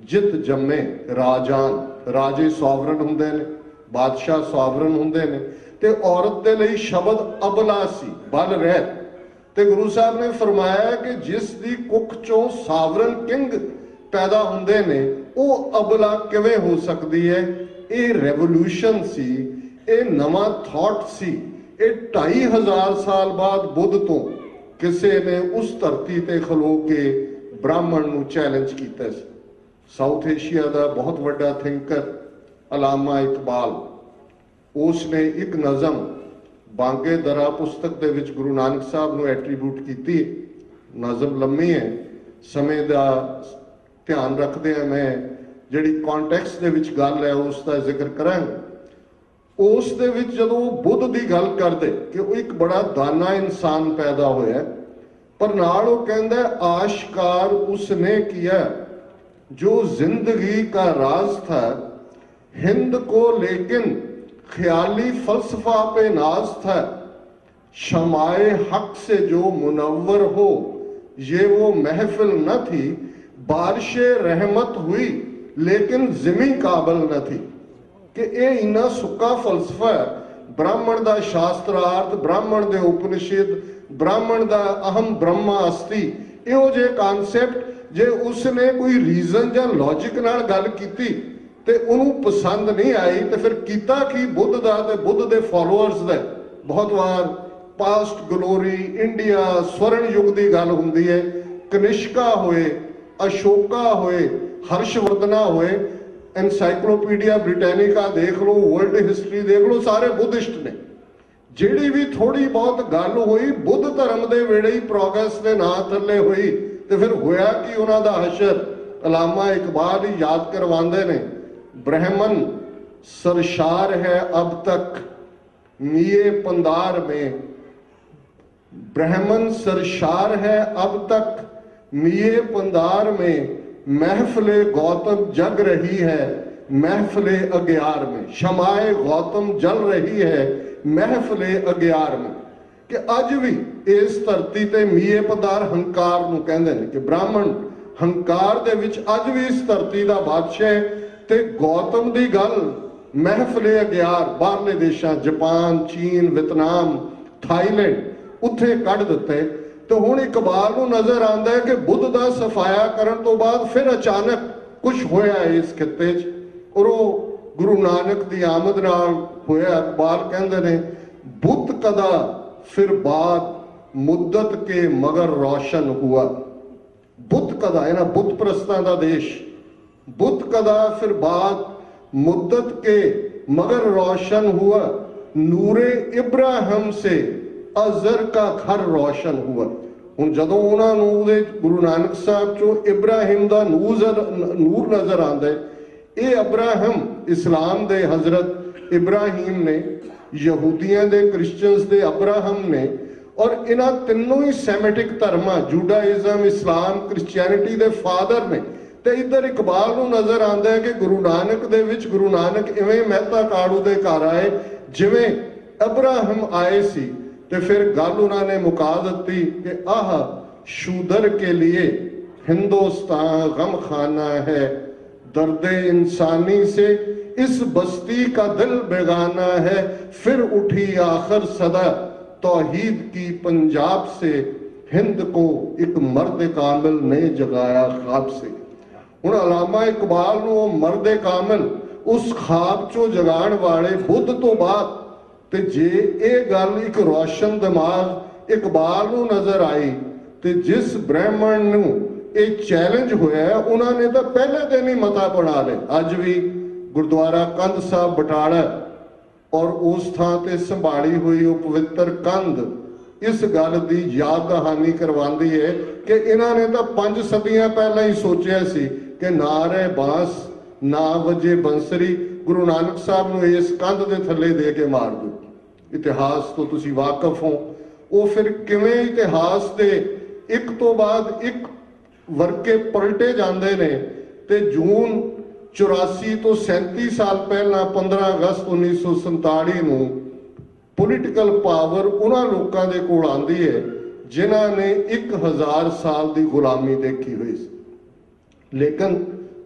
ਜਿਤ ਜੰਮੇ ਰਾਜਾਨ। ਰਾਜੇ ਸੋਵਰਨ ਹੁੰਦੇ ਨੇ, ਬਾਦਸ਼ਾਹ ਸੋਵਰਨ ਹੁੰਦੇ ਨੇ, ਤੇ ਔਰਤ ਦੇ ਲਈ ਸ਼ਬਦ ਅਬਲਾ ਸੀ, ਬਲ ਰਹਿਤ। ਤੇ ਗੁਰੂ ਸਾਹਿਬ ਨੇ ਫਰਮਾਇਆ ਕਿ ਜਿਸ ਦੀ ਕੁੱਖ ਚੋਂ ਸਾਵਰਨ ਕਿੰਗ ਪੈਦਾ ਹੁੰਦੇ ਨੇ, ਉਹ ਅਬਲਾ ਕਿਵੇਂ ਹੋ ਸਕਦੀ ਹੈ? ਇਹ ਰੈਵੋਲੂਸ਼ਨ ਸੀ, ਇਹ ਨਵਾਂ ਥਾਟ ਸੀ। ਇਹ 2500 ਸਾਲ ਬਾਅਦ ਬੁੱਧ ਤੋਂ ਕਿਸੇ ਨੇ ਉਸ ਧਰਤੀ ਤੇ ਖਲੋ ਕੇ ਬ੍ਰਾਹਮਣ ਨੂੰ ਚੈਲੰਜ ਕੀਤਾ ਸੀ। ਸਾਊਥ ਏਸ਼ੀਆ ਦਾ ਬਹੁਤ ਵੱਡਾ ਥਿੰਕਰ ਅਲਾਮਾ ਇਕਬਾਲ, ਉਸ ਨੇ ਇੱਕ ਨਜ਼ਮ ਬਾਂਗੇ ਦਰਾ ਪੁਸਤਕ ਦੇ ਵਿੱਚ ਗੁਰੂ ਨਾਨਕ ਸਾਹਿਬ ਨੂੰ ਐਟਰੀਬਿਊਟ ਕੀਤੀ। ਨਜ਼ਮ ਲੰਮੀ ਹੈ, ਸਮੇਂ ਦਾ ਧਿਆਨ ਰੱਖਦੇ ਆ ਮੈਂ ਜਿਹੜੀ ਕੰਟੈਕਸਟ ਦੇ ਵਿੱਚ ਗੱਲ ਹੈ ਉਸ ਦਾ ਜ਼ਿਕਰ ਕਰਾਂਗਾ। ਉਸ ਦੇ ਵਿੱਚ ਜਦੋਂ ਬੁੱਧ ਦੀ ਗੱਲ ਕਰਦੇ ਕਿ ਉਹ ਇੱਕ ਬੜਾ ਦਾਨਾ ਇਨਸਾਨ ਪੈਦਾ ਹੋਇਆ, ਪਰ ਨਾਲ ਉਹ ਕਹਿੰਦਾ ਆਸ਼ਕਾਰ ਉਸਨੇ ਕੀਆ ਜੋ ਜ਼ਿੰਦਗੀ का राज था, हिंद को लेकिन ख्याली फलसफा पे नाज था, शमाए हक से जो मुनव्वर हो ये वो महफिल न थी, बारिशे रहमत हुई लेकिन जिमी काबिल न थी। कि ये इन्ना सुक्का फलसफा है, ब्राह्मण दा शास्त्रार्थ, ब्राह्मण दे उपनिषद, ब्राह्मण दा अहम ब्रह्मा अस्ति, इहो जे कॉन्सैप्ट जे उसने कोई रीजन या लॉजिक नाल गल कीती ते उन्होंने पसंद नहीं आई, तो फिर कीता की बुद्ध दा ते बुद्ध दे फॉलोअर्स दे। बहुत बार पास्ट ग्लोरी इंडिया स्वर्ण युग की गल हुंदी है, कनिष्का होए, अशोका होए, हर्षवर्धना होए, एनसाइक्लोपीडिया ब्रिटानिका देख लो, वर्ल्ड हिस्ट्री देख लो, सारे बुद्धिस्ट ने। जिहड़ी भी थोड़ी बहुत गल हुई बुद्ध धर्म के वेले ही प्रोग्रेस के नां थले हुई, तो फिर होया कि उन्हां दा हशर अलामा इकबाल ही याद करवांदे ने, ब्राह्मण सरशार है अब तक मिये पंदार में, ब्राह्मण सरशार है अब तक मिये पंदार में, महफिले गौतम जग रही है महफिले अग्यार में, शमाए गौतम जल रही है महफिले अग्यार में। कि अज भी इस धरती ते मीए पंदार हंकार नूं कहंदे ने कि ब्राह्मण हंकार दे विच अज भी इस धरती दा बादशाह ते गौतम दी गल महफिले अग्यार बाहरले देशां जापान, चीन, वियतनाम, थाईलैंड, ਉੱਥੇ ਕੱਢ ਦਿੱਤੇ। ਤੇ ਹੁਣ ਇਕਬਾਲ ਨੂੰ ਨਜ਼ਰ ਆਉਂਦਾ ਹੈ ਕਿ ਬੁੱਧ ਦਾ ਸਫਾਇਆ ਕਰਨ ਤੋਂ ਬਾਅਦ ਫਿਰ ਅਚਾਨਕ ਕੁਝ ਹੋਇਆ ਇਸ ਖਿੱਤੇ 'ਚ, ਔਰ ਉਹ ਗੁਰੂ ਨਾਨਕ ਦੀ ਆਮਦ ਨਾਲ ਹੋਇਆ। ਇਕਬਾਲ ਕਹਿੰਦੇ ਨੇ, ਬੁੱਤ ਕਦਾ ਫਿਰ ਬਾਤ ਮੁੱਦਤ ਕੇ ਮਗਰ ਰੋਸ਼ਨ ਹੁਆ। ਬੁੱਤ ਕਦਾ, ਇਹਨਾਂ ਬੁੱਤ ਪ੍ਰਸਤਾਂ ਦਾ ਦੇਸ਼, ਬੁੱਤ ਕਦਾ ਫਿਰ ਬਾਤ ਮੁੱਦਤ ਕੇ मगर रोशन हुआ, नूरे इब्राहिम से अजर का घर रोशन हुआ। ਹੁਣ ਜਦੋਂ ਉਹਨਾਂ ਨੂੰ ਉਹਦੇ ਗੁਰੂ ਨਾਨਕ ਸਾਹਿਬ ਚੋਂ ਇਬਰਾਹਿਮ ਦਾ ਨੂਰ ਨਜ਼ਰ ਆਉਂਦਾ ਹੈ, ਇਹ ਇਬਰਾਹਿਮ ਇਸਲਾਮ ਦੇ ਹਜ਼ਰਤ ਇਬਰਾਹੀਮ ਨੇ, ਯਹੂਦੀਆਂ ਦੇ ਕ੍ਰਿਸਚੀਅਨਸ ਦੇ ਅਬਰਾਹਮ ਨੇ, ਔਰ ਇਹਨਾਂ ਤਿੰਨੋਂ ਹੀ ਸੈਮਿਟਿਕ ਧਰਮਾਂ ਜੂਡਾਇਜ਼ਮ, ਇਸਲਾਮ, ਕ੍ਰਿਸਚੀਅਨਿਟੀ ਦੇ ਫਾਦਰ ਨੇ। ਤੇ ਇੱਧਰ ਇਕਬਾਲ ਨੂੰ ਨਜ਼ਰ ਆਉਂਦਾ ਹੈ ਕਿ ਗੁਰੂ ਨਾਨਕ ਦੇ ਵਿੱਚ ਗੁਰੂ ਨਾਨਕ ਇਵੇਂ ਮਹਿਤਾ ਕਾੜੂ ਦੇ ਘਰ ਆਏ ਜਿਵੇਂ ਅਬਰਾਹਮ ਆਏ ਸੀ। ਤੇ ਫਿਰ ਗੱਲ ਉਹਨਾਂ ਨੇ ਮੁਕਾ ਦਿੱਤੀ ਕਿ ਆਹ ਸ਼ੂਦਰ ਕੇ लिए हिंदुस्तान गम खाना है, दर्दे इंसानी से इस बस्ती का दिल बेगाना है, फिर उठी आखिर सदा तौहीद की पंजाब से, हिंद को एक मर्द कामिल ने जगाया ख्वाब से। ਹੁਣ ਅਲਾਮਾ ਇਕਬਾਲ ਨੂੰ ਉਹ ਮਰਦੇ ਕਾਮਿਲ ਉਸ ਖਾਬ ਚੋਂ ਜਗਾਉਣ ਵਾਲੇ ਬੁੱਧ ਤੋਂ ਬਾਅਦ, ਤੇ ਜੇ ਇਹ ਗੱਲ ਇੱਕ ਰੋਸ਼ਨ ਦਿਮਾਗ ਇਕਬਾਲ ਨੂੰ ਨਜ਼ਰ ਆਈ, ਤੇ ਜਿਸ ਬ੍ਰਾਹਮਣ ਨੂੰ ਇਹ ਚੈਲੰਜ ਹੋਇਆ ਉਹਨਾਂ ਨੇ ਤਾਂ ਪਹਿਲੇ ਦਿਨ ਹੀ ਮਤਾ ਬਣਾ ਲਿਆ। ਅੱਜ ਵੀ ਗੁਰਦੁਆਰਾ ਕੰਧ ਸਾਹਿਬ ਬਟਾਲਾ ਔਰ ਉਸ ਥਾਂ ਤੇ ਸੰਭਾਲੀ ਹੋਈ ਉਹ ਪਵਿੱਤਰ ਕੰਧ ਇਸ ਗੱਲ ਦੀ ਯਾਦ ਦਹਾਨੀ ਕਰਵਾਉਂਦੀ ਹੈ ਕਿ ਇਹਨਾਂ ਨੇ ਤਾਂ 5 ਸਦੀਆਂ ਪਹਿਲਾਂ ਹੀ ਸੋਚਿਆ ਸੀ ਕਿ ਨਾ ਰਹੇ ਬਾਂਸ ਨਾ ਵਜੇ ਬੰਸਰੀ, ਗੁਰੂ ਨਾਨਕ ਸਾਹਿਬ ਨੂੰ ਇਸ ਕੰਧ ਦੇ ਥੱਲੇ ਦੇ ਕੇ ਮਾਰ ਦਿਓ। ਇਤਿਹਾਸ ਤੋਂ ਤੁਸੀਂ ਵਾਕਿਫ ਹੋ। ਉਹ ਫਿਰ ਕਿਵੇਂ ਇਤਿਹਾਸ ਦੇ ਇੱਕ ਤੋਂ ਬਾਅਦ ਇੱਕ ਵਰਕੇ ਪਲਟੇ ਜਾਂਦੇ ਨੇ। ਤੇ ਜੂਨ 84 ਤੋਂ 37 ਸਾਲ ਪਹਿਲਾਂ 15 ਅਗਸਤ 1947 ਨੂੰ ਪੋਲੀਟੀਕਲ ਪਾਵਰ ਉਹਨਾਂ ਲੋਕਾਂ ਦੇ ਕੋਲ ਆਉਂਦੀ ਹੈ ਜਿਨ੍ਹਾਂ ਨੇ 1000 ਸਾਲ ਦੀ ਗੁਲਾਮੀ ਦੇਖੀ ਹੋਈ ਸੀ। ਲੇਕਿਨ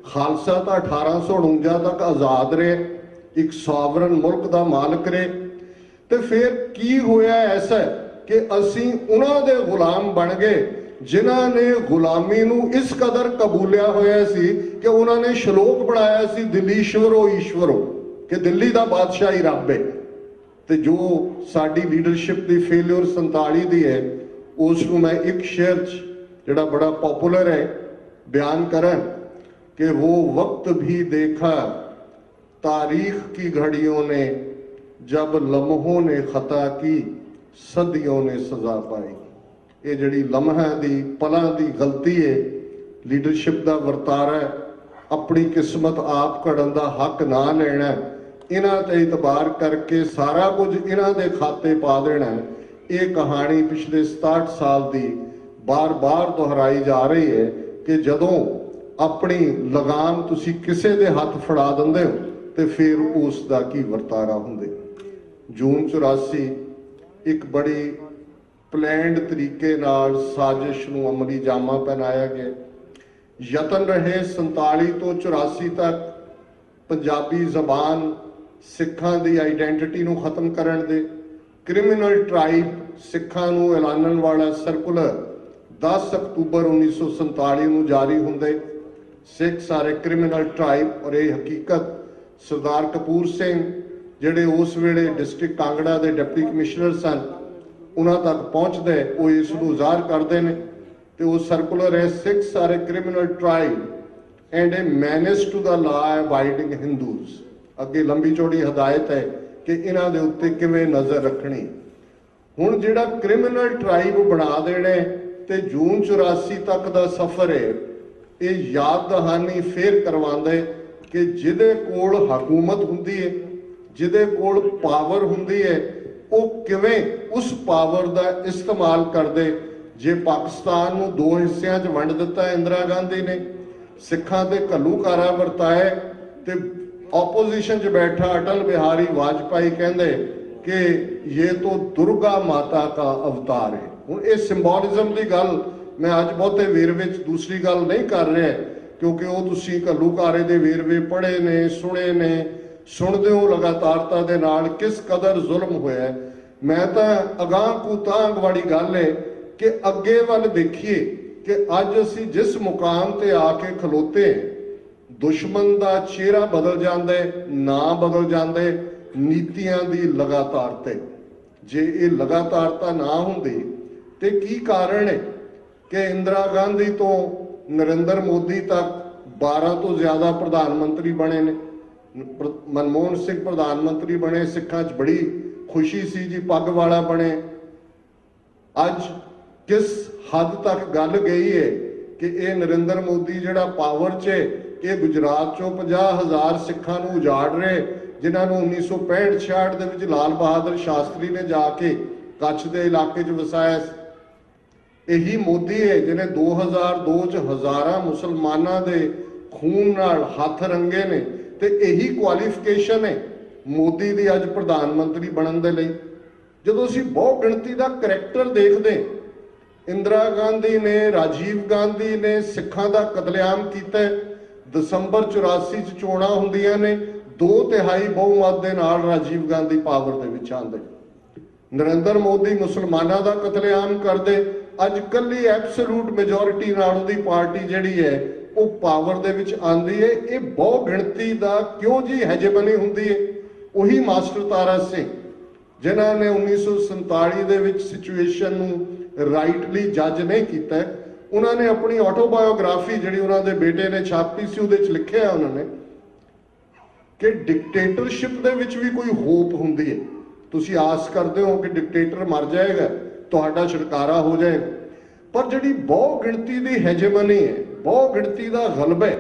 ਖਾਲਸਾ ਤਾਂ 1849 ਤੱਕ ਆਜ਼ਾਦ ਰਹੇ, ਇੱਕ ਸੋਵਰਨ ਮੁਲਕ ਦਾ ਮਾਲਕ ਰਹੇ। ਤੇ ਫਿਰ ਕੀ ਹੋਇਆ ਐਸਾ ਕਿ ਅਸੀਂ ਉਹਨਾਂ ਦੇ ਗੁਲਾਮ ਬਣ ਗਏ ਜਿਨ੍ਹਾਂ ਨੇ ਗੁਲਾਮੀ ਨੂੰ ਇਸ ਕਦਰ ਕਬੂਲਿਆ ਹੋਇਆ ਸੀ ਕਿ ਉਹਨਾਂ ਨੇ ਸ਼ਲੋਕ ਬਣਾਇਆ ਸੀ, ਦਿੱਲੀਸ਼ਵਰੋ ਈਸ਼ਵਰੋ, ਕਿ ਦਿੱਲੀ ਦਾ ਬਾਦਸ਼ਾਹ ਹੀ ਰੱਬ ਹੈ। ਤੇ ਜੋ ਸਾਡੀ ਲੀਡਰਸ਼ਿਪ ਦੀ ਫੇਲਿਅਰ 47 ਦੀ ਹੈ, ਉਸ ਨੂੰ ਮੈਂ ਇੱਕ ਸ਼ੇਅਰ 'ਚ ਜਿਹੜਾ ਬੜਾ ਪਪੂਲਰ ਹੈ बयान करें कि वो वक्त भी देखा तारीख की घड़ियों ने, जब लम्हों ने खता की सदियों ने सजा पाई। ये जड़ी लम्हा दी पलां दी गलती है, लीडरशिप का वर्तारा है, अपनी किस्मत आप घड़न का हक ना लेना, इन्हां ते इतबार करके सारा कुछ इन्हां दे खाते पा देना। ये कहानी पिछले 67 साल की बार बार दोहराई जा रही है कि जदों अपनी लगाम तुसी किसे दे हाथ फड़ा दिंदे हो ते फिर उस दा की वर्तारा हुंदे। जून 84 एक बड़ी प्लैंड तरीके नाल साजिश नूं अमली जामा पहनाया गया। यतन रहे 47 तो 84 तक पंजाबी जबान सिखां दी आइडेंटिटी नूं खत्म करन दे, क्रिमिनल ट्राइब सिखां नूं ऐलानण वाला सर्कुलर 10 अक्तूबर 1947 ਨੂੰ ਜਾਰੀ ਹੁੰਦੇ। ਸਿੱਖ ਸਾਰੇ ਕ੍ਰਿਮੀਨਲ ਟ੍ਰਾਈਬ, ਔਰ ਇਹ ਹਕੀਕਤ ਸਰਦਾਰ ਕਪੂਰ ਸਿੰਘ ਜਿਹੜੇ ਉਸ ਵੇਲੇ ਡਿਸਟ੍ਰਿਕਟ ਕਾਂਗੜਾ ਦੇ ਡਿਪਟੀ ਕਮਿਸ਼ਨਰ ਸਨ ਉਹਨਾਂ ਤੱਕ ਪਹੁੰਚਦੇ, ਉਹ ਇਸ ਨੂੰ ਜ਼ਾਹਰ ਕਰਦੇ ਨੇ। ਤੇ ਉਹ ਸਰਕੂਲਰ ਹੈ, ਸਿੱਖ ਸਾਰੇ criminal tribe and a menace to the law abiding Hindus. ਅੱਗੇ ਲੰਬੀ ਚੌੜੀ ਹਦਾਇਤ ਹੈ ਕਿ ਇਹਨਾਂ ਦੇ ਉੱਤੇ ਕਿਵੇਂ ਨਜ਼ਰ ਰੱਖਣੀ। ਹੁਣ ਜਿਹੜਾ ਕ੍ਰਿਮੀਨਲ ਟ੍ਰਾਈਬ ਬਣਾ ਦੇਣੇ ਤੇ ਜੂਨ 84 ਤੱਕ ਦਾ ਸਫ਼ਰ ਹੈ, ਇਹ ਯਾਦ ਦਹਾਨੀ ਫੇਰ ਕਰਵਾਉਂਦੇ ਕਿ ਜਿਹਦੇ ਕੋਲ ਹਕੂਮਤ ਹੁੰਦੀ ਹੈ, ਜਿਹਦੇ ਕੋਲ ਪਾਵਰ ਹੁੰਦੀ ਹੈ, ਉਹ ਕਿਵੇਂ ਉਸ ਪਾਵਰ ਦਾ ਇਸਤੇਮਾਲ ਕਰਦੇ। ਜੇ ਪਾਕਿਸਤਾਨ ਨੂੰ 2 ਹਿੱਸਿਆਂ 'ਚ ਵੰਡ ਦਿੱਤਾ ਇੰਦਰਾ ਗਾਂਧੀ ਨੇ, ਸਿੱਖਾਂ ਤੇ ਘੱਲੂਘਾਰਾ ਵਰਤਾਏ, ਤੇ ਆਪੋਜੀਸ਼ਨ 'ਚ ਬੈਠਾ ਅਟਲ ਬਿਹਾਰੀ ਵਾਜਪਾਈ ਕਹਿੰਦੇ ਕਿ ਇਹ ਤੋਂ ਦੁਰਗਾ ਮਾਤਾ ਦਾ ਅਵਤਾਰ ਹੈ। ਹੁਣ ਇਹ ਸਿੰਬੋਲਿਜ਼ਮ ਦੀ ਗੱਲ ਮੈਂ ਅੱਜ ਬਹੁਤੇ ਵੇਰਵੇ 'ਚ ਦੂਸਰੀ ਗੱਲ ਨਹੀਂ ਕਰ ਰਿਹਾ, ਕਿਉਂਕਿ ਉਹ ਤੁਸੀਂ ਘੱਲੂਘਾਰੇ ਦੇ ਵੇਰਵੇ ਪੜ੍ਹੇ ਨੇ, ਸੁਣੇ ਨੇ, ਸੁਣਦੇ ਹੋ ਲਗਾਤਾਰਤਾ ਦੇ ਨਾਲ ਕਿਸ ਕਦਰ ਜ਼ੁਲਮ ਹੋਇਆ। मैं तो अगाह कूतांग वाली गल है कि अगे वाल देखिए कि अज असी जिस मुकाम ते आके खलोते हैं, दुश्मन का चेहरा बदल जाता है, ना बदल जाते नीतियां की लगातारता। जे ये लगातारता ना होंदी ते की कारण है कि इंदिरा गांधी तो नरेंद्र मोदी तक 12 तो ज्यादा प्रधानमंत्री बने ने। मनमोहन सिंह प्रधानमंत्री बने, सिखां च बड़ी खुशी सी जी, पग वाला बने। अज किस हद तक गल गई है कि ये नरेंद्र मोदी जिहड़ा पावर च है, ये गुजरात चों 50,000 सिखां नूं उजाड़ रहे, जिन्होंने 1965-66 दे विच लाल बहादुर शास्त्री ने जाके कच्छ के इलाके च वसाया। यही मोदी है जिन्हें 2002 च हज़ारां मुसलमानां दे खून नाल हथ रंगे ने, ते यही क्वालिफिकेशन है मोदी दी अज प्रधानमंत्री बनन दे लई। जदों असीं बहुत गिणती दा करैक्टर देखदे, इंदिरा गांधी ने, राजीव गांधी ने सिखां दा कतलेआम कीता। दसंबर 84 च चोणां हुंदियां ने, 2/3 बहुमत दे नाल राजीव गांधी पावर दे विच आंदे। नरेंद्र मोदी मुसलमानां दा कतलेआम करदे, अज कल्ली एब्सोलूट मेजोरिटी नाल उहदी पार्टी जिहड़ी है वो पावर दे विच आंदी है। ये बहु गिणती दा क्यों जी हैजमनी हुंदी है? उही मास्टर तारा सिंह जिन्हां ने 1947 दे विच सिचुएशन नूं राइटली जज नहीं कीता, उन्होंने अपनी ऑटोबायोग्राफी जिहड़ी उन्हां दे बेटे ने छापी सी उहदे च लिखिआ उन्होंने कि डिक्टेटरशिप दे विच भी कोई होप हुंदी है। तुसीं आस करदे हो कि डिक्टेटर मर जाएगा, तुहाडा छुटकारा हो जाएगा, पर जिहड़ी बहु गिणती दी हैजमनी है, बहु गिणती दा गलबा है,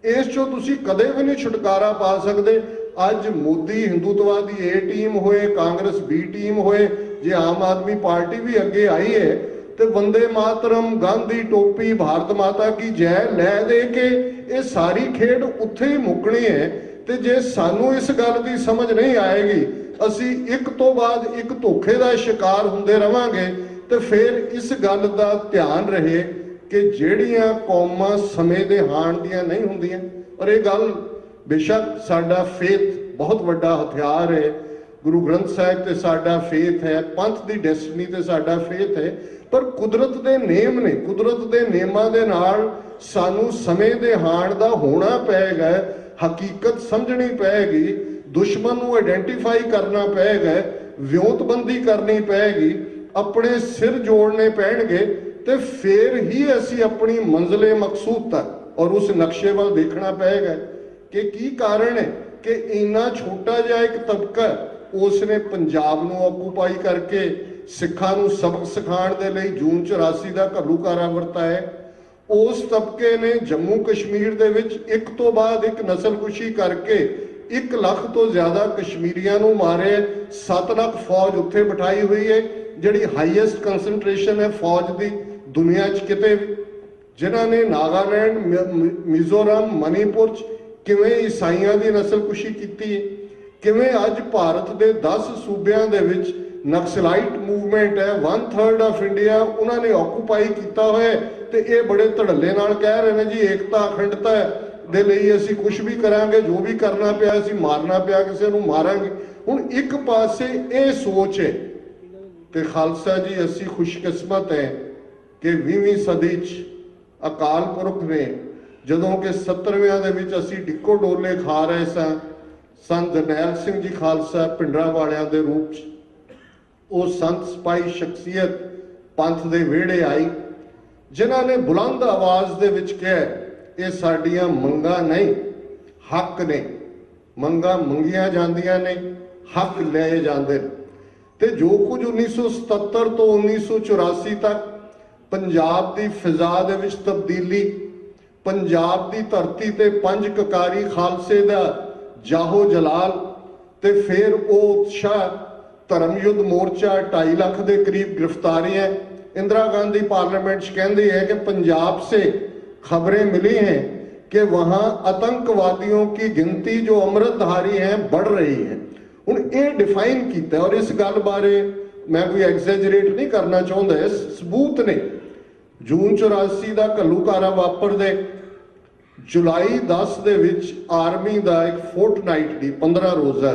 इस चों तुसीं कदे भी नहीं छुटकारा पा सकदे। अज मोदी हिंदुत्ववादी ए टीम होए, कांग्रेस बी टीम होए, जे आम आदमी पार्टी भी अगे आई है तो वंदे मातरम, गांधी टोपी, भारत माता की जय लै दे के ये सारी खेड उत्थे ही मुकनी है। ते जे सानू इस गल की समझ नहीं आएगी, असी एक तो बाद एक धोखे का शिकार हुंदे रवांगे, तो फिर इस गल का ध्यान रहे कि ਜਿਹੜੀਆਂ कौमां समय दे हाण दियां नहीं हुंदियां। और ये गल बेशक साडा फेथ बहुत वड्डा हथियार है, गुरु ग्रंथ साहिब ते साडा फेथ है, पंथ दी डेस्टिनी ते साडा फेथ है, पर कुदरत दे नेम ने, कुदरत दे नेमां दे नाल सानू समय दे हाण दा होना पेगा, हकीकत समझनी पेगी, दुश्मन नूं आइडेंटिफाई करना पेगा, विਉਂਤਬੰਦੀ करनी पेगी, अपने सिर जोड़ने पैणगे, ते फिर ही असी अपनी मंजिले मकसूद तक और उस नक्शे वाल देखना पेगा कि की कारण है कि इन्ना छोटा जिहा एक तबका उसने पंजाब नूं ऑकूपाई करके सिखां नूं सबक सिखाण दे लई जून 84 दा घल्लूकारा वरताया। उस तबके ने जम्मू कश्मीर दे विच एक तो बाद एक नस्लकुशी करके 1 लाख तो ज्यादा कश्मीरियां नूं मारे, 7 लाख फौज उत्थे बिठाई हुई है, जिहड़ी हाईएस्ट कंसनट्रेशन है फौज दी दुनिया च किते भी। जिन्हां ने नागालैंड, मिजोरम, मणिपुर किवें ईसाइयां दी नस्लकुशी कीती है, किवें अज भारत दे 10 सूबियां दे विच नक्सलाइट मूवमेंट है, 1/3 ऑफ इंडिया उन्होंने ऑकूपाई किया होया, ते ये बड़े धड़ल्ले नाल कह रहे हैं जी एकता अखंडता दे लई असीं कुछ भी करांगे, जो भी करना पिया असीं मारना पिया किसी नूं मारांगे। हुण एक पासे ये सोच है ते खालसा जी असीं खुशकिस्मत है कि 20वीं सदी च अकाल पुरख ने जदों कि 70विਆਂ ਦੇ ਵਿੱਚ ਅਸੀਂ ਡਿੱਕੋ ਡੋਲੇ ਖਾ ਰਹੇ ਸਾਂ, ਸੰਤ ਜਰਨੈਲ ਸਿੰਘ ਜੀ ਖਾਲਸਾ ਪਿੰਡਰਾਂ ਵਾਲਿਆਂ ਦੇ ਰੂਪ 'ਚ ਉਹ ਸੰਤ ਸਿਪਾਹੀ ਸ਼ਖਸੀਅਤ ਪੰਥ ਦੇ ਵਿਹੜੇ ਆਈ, ਜਿਨ੍ਹਾਂ ਨੇ ਬੁਲੰਦ ਆਵਾਜ਼ ਦੇ ਵਿੱਚ ਕਿਹਾ ਇਹ ਸਾਡੀਆਂ ਮੰਗਾਂ ਨਹੀਂ ਹੱਕ ਨੇ, ਮੰਗਾਂ ਮੰਗੀਆਂ ਜਾਂਦੀਆਂ ਨੇ, ਹੱਕ ਲਏ ਜਾਂਦੇ ਨੇ। ਤੇ ਜੋ ਕੁਝ 1977 ਤੋਂ 1984 ਤੱਕ ਪੰਜਾਬ ਦੀ ਫਿਜ਼ਾ ਦੇ ਵਿੱਚ ਤਬਦੀਲੀ, पंजाब की धरती ते 5 ककारी खालसे का जाहो जलाल, ते फिर वो उत्साह धर्म युद्ध मोर्चा 2.5 लाख के करीब गिरफ्तारियां। इंदिरा गांधी पार्लियामेंट कहती है कि पंजाब से खबरें मिली हैं कि वहाँ आतंकवादियों की गिनती जो अमृतधारी हैं बढ़ रही है। हुण ये डिफाइन किया और इस गल बारे मैं कोई एग्जैजरेट नहीं करना चाहता, इस सबूत ने जून 84 का घल्लूकारा वापरदे जुलाई 10 दे विच आर्मी का एक फोर्टनाइटली 15 रोज़ा